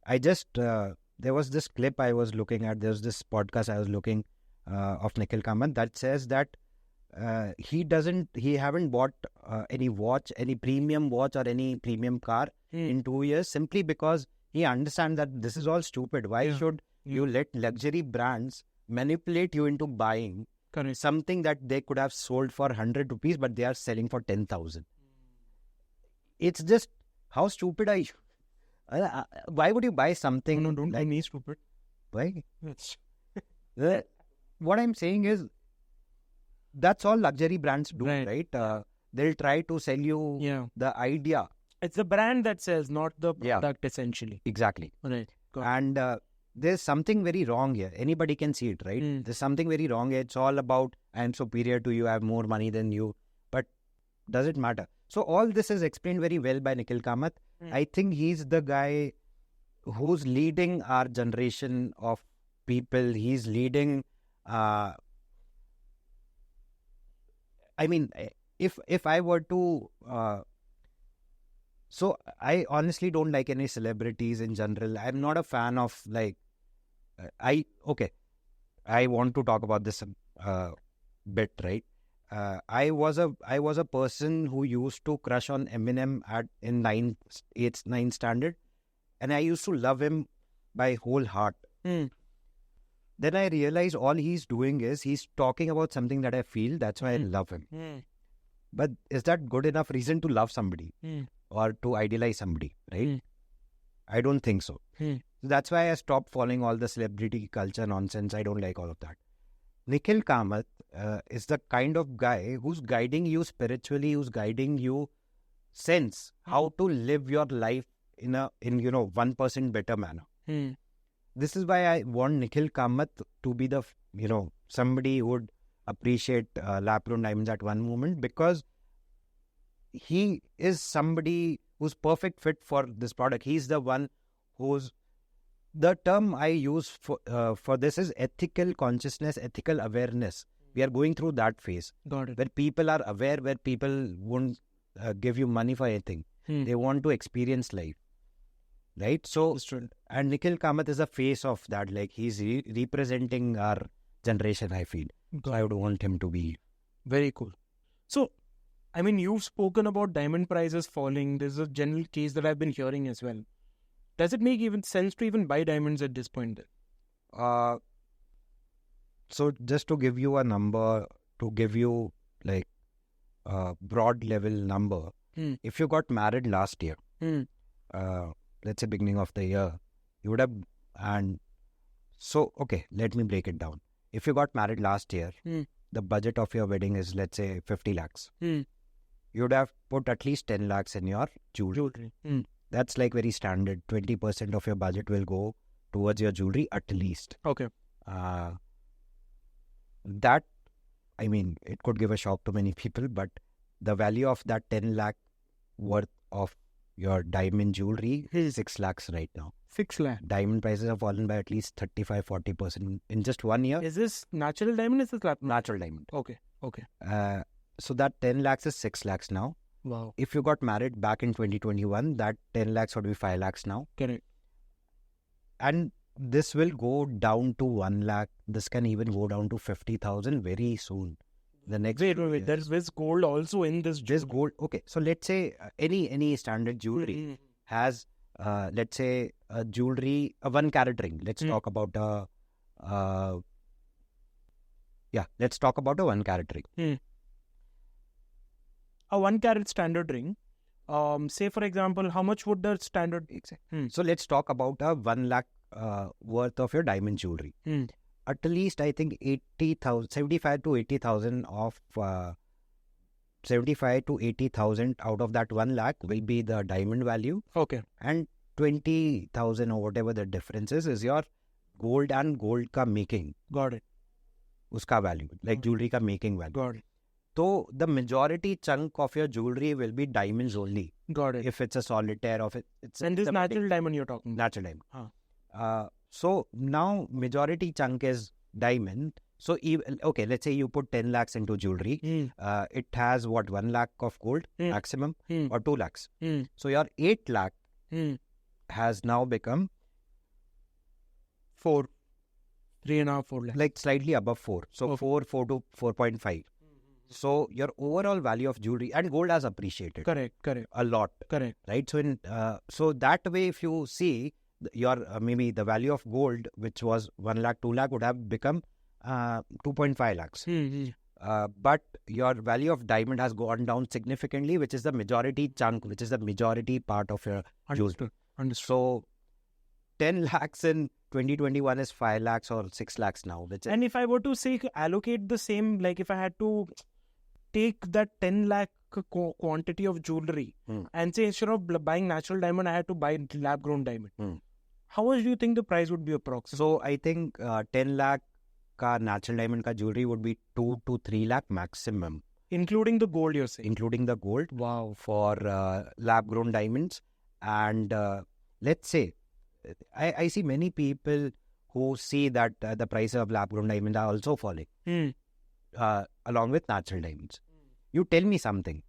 I just there was this clip I was looking at. There was this podcast I was looking of Nikhil Kamath that says that he haven't bought any watch, any premium watch or any premium car in 2 years simply because he understands that this is all stupid. Why should you let luxury brands manipulate you into buying something that they could have sold for 100 rupees, but they are selling for 10,000? It's just, how stupid are you? Why would you buy something? No, don't call me stupid. Why? Yes. What I'm saying is, that's all luxury brands do, right? They'll try to sell you the idea. It's the brand that sells, not the product, essentially. Exactly. Right. And there's something very wrong here. Anybody can see it, right? There's something very wrong here. It's all about, I'm superior to you, I have more money than you. But does it matter? So all this is explained very well by Nikhil Kamath. I think he's the guy who's leading our generation of people. He's leading... I mean, if I were to... so I honestly don't like any celebrities in general. I'm not a fan of like... I want to talk about this bit, right? I was a person who used to crush on Eminem in 9th standard, and I used to love him by whole heart. Then I realized all he's doing is he's talking about something that I feel. That's why I love him. But is that good enough reason to love somebody or to idealize somebody, right? I don't think so. That's why I stopped following all the celebrity culture nonsense. I don't like all of that. Nikhil Kamath is the kind of guy who's guiding you spiritually, who's guiding you sense how to live your life in 1% better manner. This is why I want Nikhil Kamath to be the somebody who would appreciate lab-grown diamonds at one moment, because he is somebody who's perfect fit for this product. He's the one who's... The term I use for this is ethical consciousness, ethical awareness. We are going through that phase. Got it. Where people are aware, where people won't give you money for anything. They want to experience life. Right? So, and Nikhil Kamath is a face of that. Like, he's representing our generation, I feel. So I would want him to be... Very cool. So, I mean, you've spoken about diamond prices falling. There's a general case that I've been hearing as well. Does it make even sense to even buy diamonds at this point then? So just to give you a number, to give you like a broad level number, if you got married last year, let's say beginning of the year, you would have... And so, okay, let me break it down. If you got married last year, the budget of your wedding is, let's say, 50 lakhs. You would have put at least 10 lakhs in your jewelry. That's like very standard. 20% of your budget will go towards your jewelry at least. Okay. That, I mean, it could give a shock to many people, but the value of that 10 lakh worth of your diamond jewelry is 6 lakhs right now. 6 lakh. Diamond prices have fallen by at least 35-40% in just 1 year. Is this natural diamond? Is this lab? Natural diamond. Okay. So that 10 lakhs is 6 lakhs now. Wow. If you got married back in 2021, that 10 lakhs would be 5 lakhs now. Correct. And this will go down to 1 lakh. This can even go down to 50,000 very soon. The next... Wait. There's gold also in this jewelry. There's gold. Okay. So let's say any standard jewelry has, let's say, a jewelry, a 1 carat ring. Let's talk about let's talk about a 1 carat ring. A 1 carat standard ring. Say for example, how much would the standard... So let's talk about a 1 lakh worth of your diamond jewelry. At least I think 75 to 80,000 of 75 to 80,000 out of that 1 lakh will be the diamond value. Okay. And 20,000 or whatever the difference is your gold and gold ka making. Got it. Uska value, like jewelry ka making value. Got it. So the majority chunk of your jewelry will be diamonds only. Got it. If it's a solitaire of it, it's... And this natural diamond you're talking about? Natural diamond. So now majority chunk is diamond. So okay, let's say you put 10 lakhs into jewelry. It has 1 lakh of gold maximum or 2 lakhs. So your 8 lakh has now become 4, 3.5, 4 lakh. like slightly above 4. So Okay. 4 to 4.5. So your overall value of jewelry and gold has appreciated Correct. a lot, Correct. right? So so that way, if you see your maybe the value of gold, which was 1 lakh, 2 lakh, would have become 2.5 lakhs. But your value of diamond has gone down significantly, which is the majority chunk, which is the majority part of your jewelry. Understood. So 10 lakhs in 2021 is 5 lakhs or 6 lakhs now. Which And if I were to say allocate the same, like if I had to take that 10 lakh quantity of jewelry and say instead of buying natural diamond, I had to buy lab grown diamond. How much do you think the price would be approximately? So I think 10 lakh ka natural diamond ka jewelry would be 2 to 3 lakh maximum, Including the gold, you're saying? including the gold. Wow. For lab grown diamonds. And let's say, I see many people who see that the price of lab grown diamonds are also falling along with natural diamonds. You tell me something.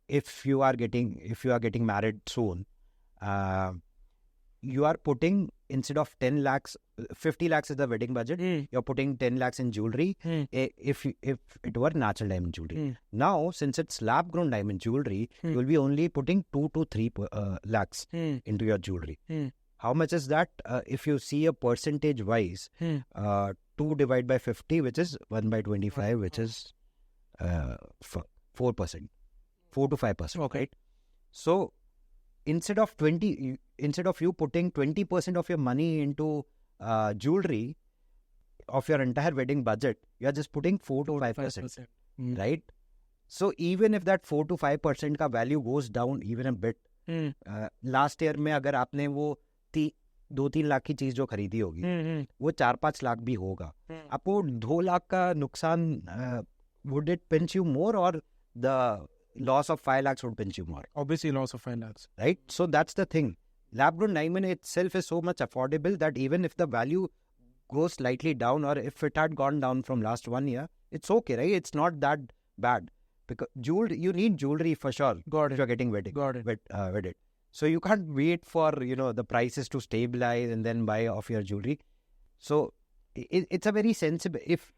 If you are getting married soon, you are putting, instead of 10 lakhs, 50 lakhs is the wedding budget. You're putting 10 lakhs in jewelry. If it were natural diamond jewelry. Now, since it's lab grown diamond jewelry, you will be only putting 2 to 3 lakhs into your jewelry. How much is that? If you see a percentage wise, 2 divided by 50, which is 1 by 25, which is 4%, 4 to 5%. Okay. Right? So instead of you putting 20% of your money into jewelry of your entire wedding budget, you are just putting 4 to 5%, right? So even if that 4 to 5% का value goes down even a bit, last year में अगर आपने वो 2-3 लाख की चीज जो खरीदी होगी, वो 4-5 लाख भी होगा, आपको 2 लाख का नुकसान, would it pinch you more, or the loss of 5 lakhs would pinch you more? Obviously, loss of 5 lakhs. Right? So that's the thing. Lab-grown diamond itself is so much affordable that even if the value goes slightly down, or if it had gone down from last 1 year, it's okay, right? It's not that bad. Because you need jewelry for sure. Got it. If you're getting wedded. So you can't wait for the prices to stabilize and then buy off your jewelry. So it's a very sensible. If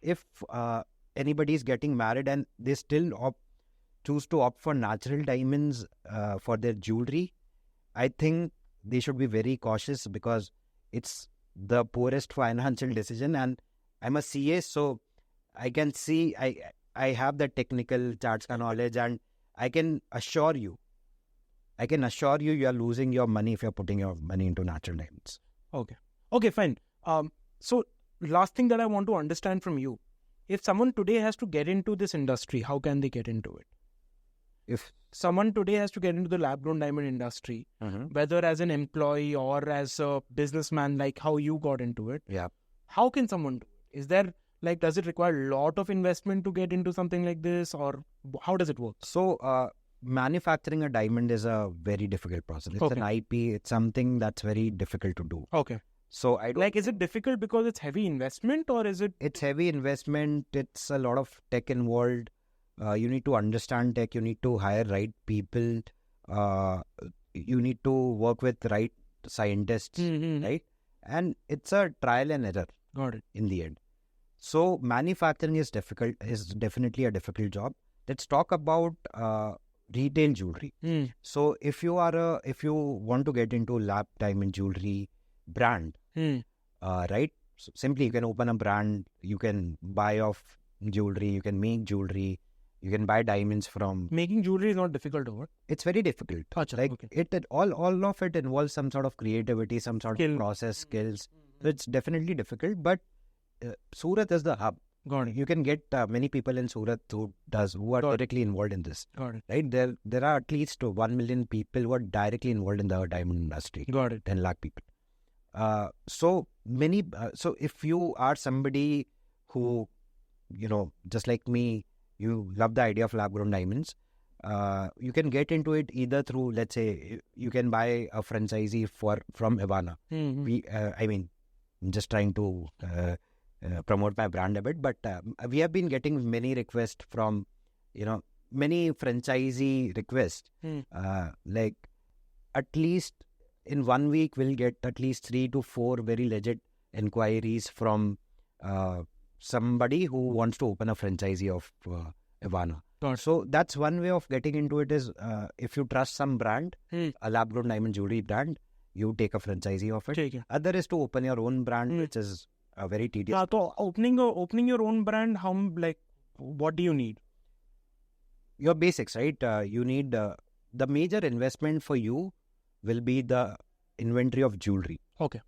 anybody is getting married and they still choose to opt for natural diamonds for their jewelry, I think they should be very cautious, because it's the poorest financial decision. And I'm a CA, so I can see, I have the technical charts knowledge, and I can assure you you are losing your money if you're putting your money into natural diamonds. Okay, fine. So last thing that I want to understand from you, if someone today has to get into this industry, how can they get into it? If someone today has to get into the lab-grown diamond industry, whether as an employee or as a businessman, like how you got into it, how can someone do it? Is there, does it require a lot of investment to get into something like this, or how does it work? So, manufacturing a diamond is a very difficult process. It's an IP. It's something that's very difficult to do. Okay. So I don't is it difficult because it's heavy investment, or is it? It's heavy investment. It's a lot of tech involved. You need to understand tech. You need to hire right people. You need to work with right scientists, right? And it's a trial and error. Got it. In the end. So manufacturing is difficult. Is definitely a difficult job. Let's talk about retail jewelry. So if you want to get into lab diamond jewelry brand, right? So simply you can open a brand. You can buy off jewelry. You can make jewelry. You can buy diamonds from. Making jewelry is not difficult, or what? It's very difficult. All of it involves some sort of creativity, some sort of process skills. So it's definitely difficult, but Surat is the hub. Got it. You can get many people in Surat who are directly involved in this. Got it. Right? There are at least 1 million people who are directly involved in the diamond industry. Got it. 10 lakh people. So if you are somebody who, just like me, you love the idea of lab-grown diamonds, you can get into it either through, let's say, you can buy a franchisee from Ivana. I'm just trying to promote my brand a bit, but we have been getting many requests from, many franchisee requests. Like at least in 1 week, we'll get at least 3 to 4 very legit inquiries from somebody who wants to open a franchisee of Ivana. Got it. So that's one way of getting into it is if you trust some brand, a lab-grown diamond jewelry brand, you take a franchisee of it. ठीक है. Other is to open your own brand, which is very tedious. Yeah, so opening your own brand, what do you need? Your basics, right? You need the major investment for you will be the inventory of jewelry, Okay,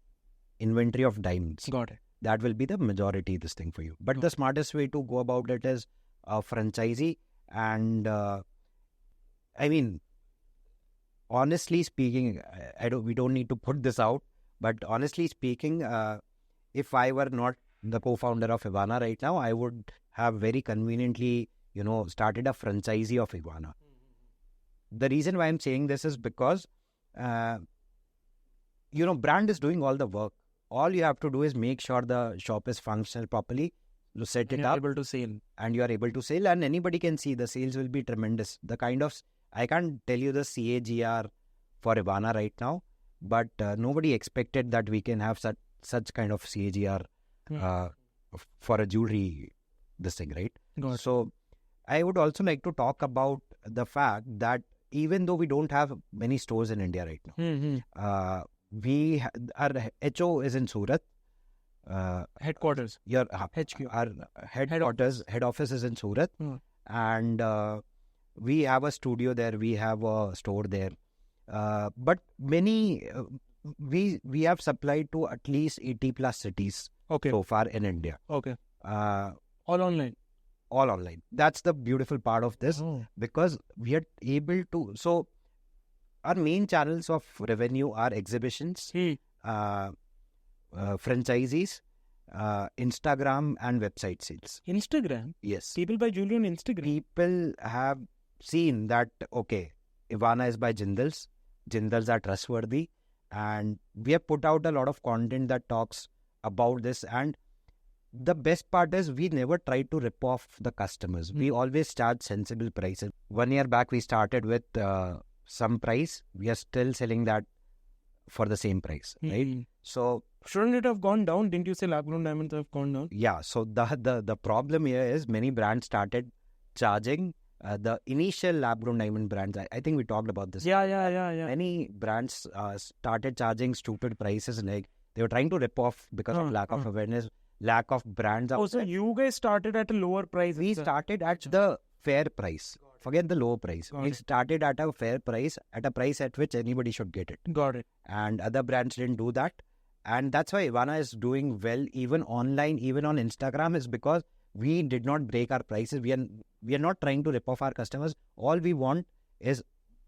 inventory of diamonds. got it. That will be the majority this thing for you. But the smartest way to go about it is a franchisee. And I mean, honestly speaking, we don't need to put this out, but honestly speaking, if I were not the co-founder of Ivana right now, I would have very conveniently, started a franchisee of Ivana. The reason why I'm saying this is because, brand is doing all the work. All you have to do is make sure the shop is functional properly, to set And it you're up, able to sell. and you are able to sell, and anybody can see the sales will be tremendous. I can't tell you the CAGR for Ivana right now, but nobody expected that we can have such kind of CAGR for a jewelry, this thing, right? Got it. So I would also like to talk about the fact that even though we don't have many stores in India right now, our HO is in Surat. Headquarters. HQ. Our head office is in Surat, and we have a studio there. We have a store there. But many we have supplied to at least 80 plus cities so far in India. Okay. All All online. That's the beautiful part of this, because we are able to. So our main channels of revenue are exhibitions, franchisees, Instagram, and website sales. Instagram? Yes. People buy jewelry on Instagram. People have seen that, okay, Ivana is by Jindals. Jindals are trustworthy. And we have put out a lot of content that talks about this. And the best part is we never try to rip off the customers. We always charge sensible prices. 1 year back, we started with some price. We are still selling that for the same price, right? So shouldn't it have gone down? Didn't you say lab-grown diamonds have gone down? Yeah. So the problem here is many brands started charging the initial lab-grown diamond brands. I think we talked about this. Yeah. Many brands started charging stupid prices, like they were trying to rip off because of lack of awareness, lack of brands. Oh, so you guys started at a lower price? We started at the fair price. Forget the low price. We started at a fair price, at a price at which anybody should get it. Got it. And other brands didn't do that. And that's why Ivana is doing well, even online, even on Instagram, is because we did not break our prices. We are not trying to rip off our customers. All we want is,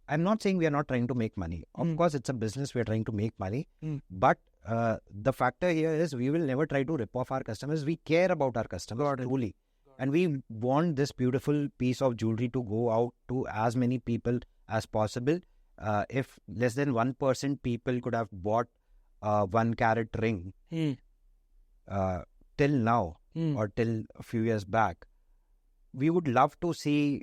I'm not saying we are not trying to make money. Of course, it's a business. We are trying to make money. But the factor here is we will never try to rip off our customers. We care about our customers truly. And we want this beautiful piece of jewelry to go out to as many people as possible. If less than 1% people could have bought 1 carat ring till now or till a few years back, we would love to see,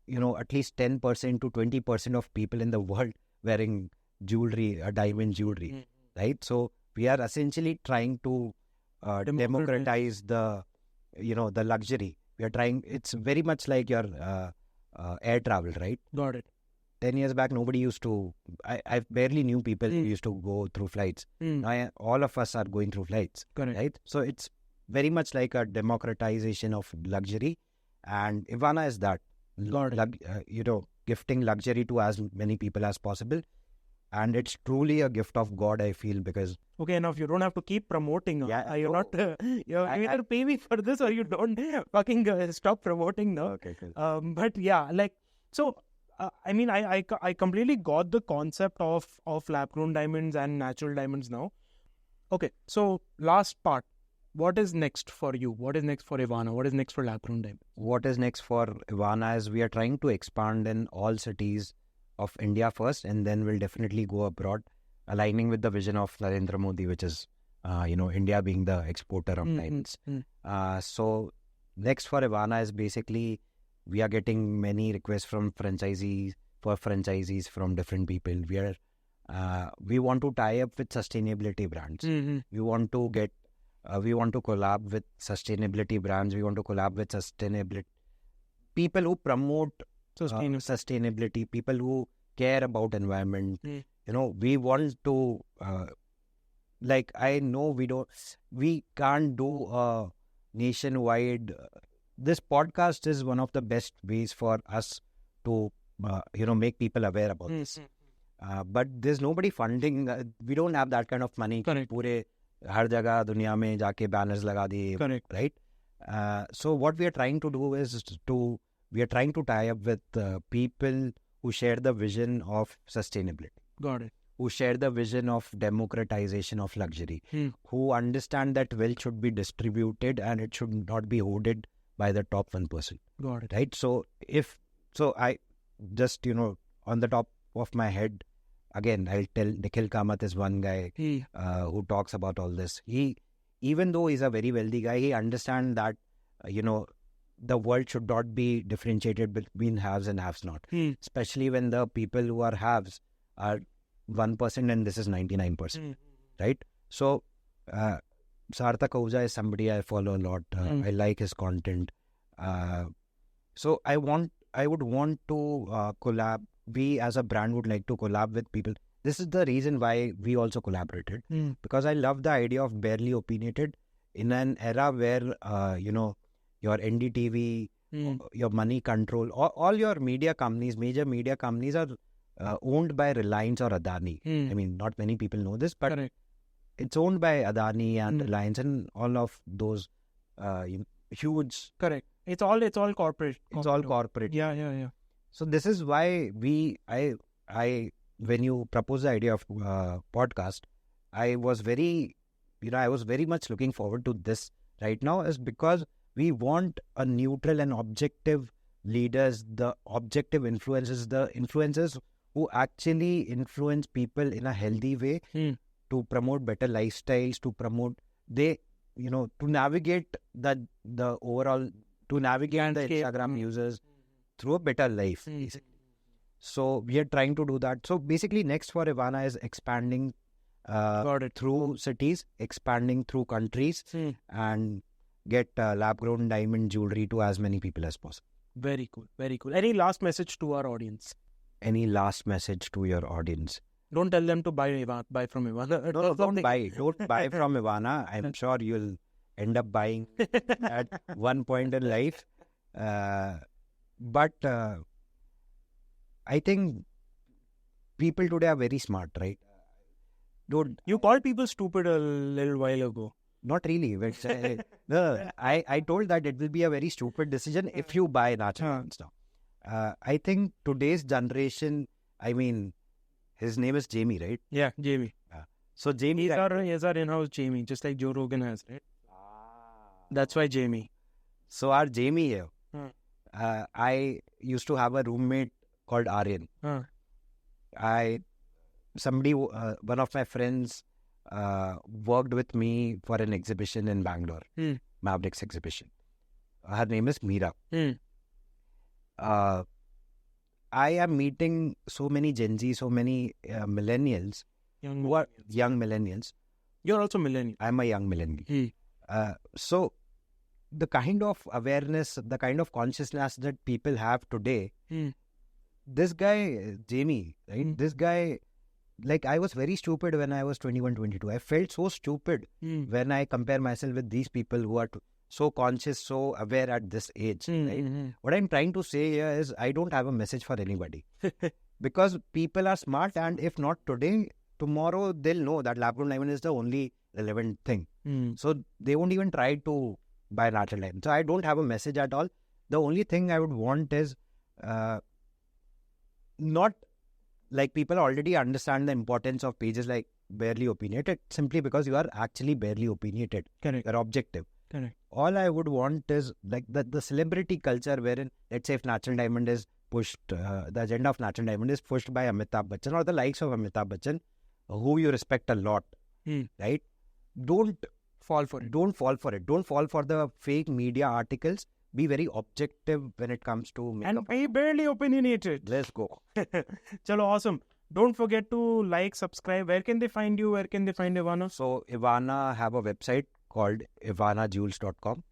at least 10% to 20% of people in the world wearing jewelry, diamond jewelry, right? So we are essentially trying to democratize the luxury. We are trying, it's very much like your air travel, right? Got it. 10 years back, nobody used to, I barely knew people who used to go through flights. Now, all of us are going through flights, right? So it's very much like a democratization of luxury. And Ivana is that, gifting luxury to as many people as possible. And it's truly a gift of God, I feel, because... Okay, enough. You don't have to keep promoting. Yeah, You're not... you either pay me for this or you don't fucking stop promoting. No? Okay, cool. But yeah, so... I completely got the concept of lab-grown diamonds and natural diamonds now. Okay, so last part. What is next for you? What is next for Ivana? What is next for lab-grown diamonds? What is next for Ivana is we are trying to expand in all cities of India first, and then we'll definitely go abroad, aligning with the vision of Narendra Modi, which is, India being the exporter of diamonds. So next for Ivana is basically... We are getting many requests from franchisees from different people. We want to tie up with sustainability brands. We want to get We want to collab with sustainability brands. We want to collab with sustainability people who promote sustainability, people who care about environment. We want to, I know we can't do a nationwide. This podcast is one of the best ways for us to, make people aware about this. But there's nobody funding. We don't have that kind of money. Correct. पूरे हर जगह दुनिया में जाके banners लगा दिए. Correct. Right? So what we are trying to do is we are trying to tie up with people who share the vision of sustainability. Got it. Who share the vision of democratization of luxury. Who understand that wealth should be distributed and it should not be hoarded by the top 1%. Got it. Right? So I just, on the top of my head, again, I'll tell Nikhil Kamath is one guy who talks about all this. Even though he's a very wealthy guy, he understands that, the world should not be differentiated between haves and haves not. Especially when the people who are haves are 1% and this is 99%. Right? So, Sarthak Ahuja is somebody I follow a lot. I like his content. So I would want to collab. We as a brand would like to collab with people. This is the reason why we also collaborated. Because I love the idea of barely opinionated in an era where, your NDTV, your money control, all your media companies, major media companies are owned by Reliance or Adani. I mean, not many people know this, but Correct. it's owned by Adani and Reliance and all of those huge. Correct. It's all corporate. It's all corporate. Yeah. So this is why I when you proposed the idea of podcast, I was very much looking forward to this right now, is because we want a neutral and objective leaders, the objective influencers, the influencers who actually influence people in a healthy way to promote better lifestyles, to promote to navigate the overall, to navigate Landscape. the Instagram users through a better life. So we are trying to do that. So basically, next for Ivana is expanding through cities, expanding through countries, and get lab-grown diamond jewelry to as many people as possible. Very cool. Very cool. Any last message to our audience? Any last message to your audience? Don't tell them to buy from Ivana. No, don't buy. Don't buy from Ivana. I'm sure you'll end up buying at one point in life. But I think people today are very smart, right? You called people stupid a little while ago. Not really. But, I told that it will be a very stupid decision if you buy natural stuff. I think today's generation, I mean, his name is Jamie, right? Yeah, Jamie. So Jamie... He's our in-house Jamie, just like Joe Rogan has, right? That's why Jamie. So our Jamie here, I used to have a roommate called Aryan. One of my friends worked with me for an exhibition in Bangalore, Mavericks exhibition. Her name is Meera. I am meeting so many Gen Z, so many millennials, young millennials. You're also millennial. I'm a young millennial. So the kind of awareness, the kind of consciousness that people have today, this guy, Jamie, right? This guy, like, I was very stupid when I was 21, 22. I felt so stupid when I compare myself with these people who are so conscious, so aware at this age. Right? What I'm trying to say here is I don't have a message for anybody. Because people are smart, and if not today, tomorrow they'll know that lab-grown diamond is the only relevant thing. So they won't even try to buy natural diamond. So I don't have a message at all. The only thing I would want is not like people already understand the importance of pages like barely opinionated simply because you are actually barely opinionated. Correct. You're objective. Correct. All I would want is like the celebrity culture wherein, let's say, if natural diamond is pushed, the agenda of natural diamond is pushed by Amitabh Bachchan or the likes of Amitabh Bachchan, who you respect a lot, right? Don't fall for it. Don't fall for it. Don't fall for the fake media articles. Be very objective when it comes to makeup. And be barely opinionated. Let's go. Chalo, awesome. Don't forget to like, subscribe. Where can they find you? Where can they find Ivana? So Ivana have a website called ivanajewels.com.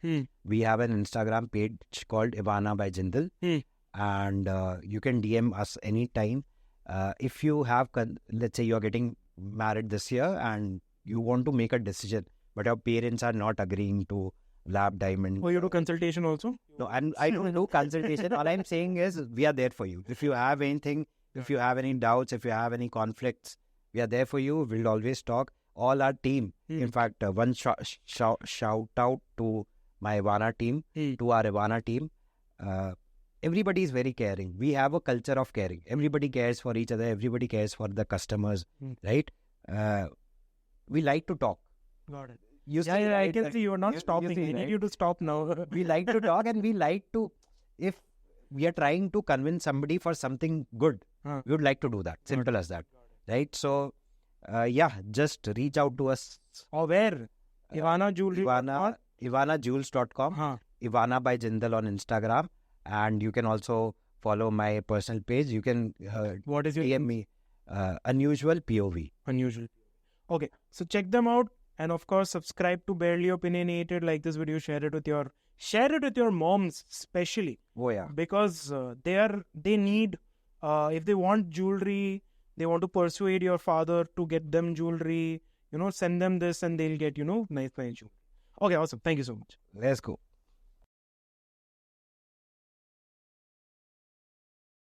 We have an Instagram page called Ivana by Jindal. And you can DM us anytime. If you have, let's say you're getting married this year and you want to make a decision, but your parents are not agreeing to lab diamond. Oh, you do consultation also? No, I don't do consultation. All I'm saying is we are there for you. If you have anything, if you have any doubts, if you have any conflicts, we are there for you. We'll always talk. All our team. In fact, one shout out to my Ivana team, to our Ivana team. Everybody is very caring. We have a culture of caring. Everybody cares for each other. Everybody cares for the customers, right? We like to talk. Got it. You Yeah, see, I right, can see you are not stopping. see, I need right? you to stop now. We like to talk, and we like to, if we are trying to convince somebody for something good, we would like to do that. Simple as that, right? So, yeah, just reach out to us. Or where? Ivana Jewelry. IvanaJewels.com. Ivana by Jindal on Instagram. And you can also follow my personal page. You can What is your DM me Unusual POV. Unusual. Okay, so check them out, and of course subscribe to Barely Opinionated. Like this video, share it with your moms especially, Oh yeah. because they need, if they want jewelry, they want to persuade your father to get them jewelry. Send them this and they'll get nice jewelry. Okay, awesome. Thank you so much. Let's go.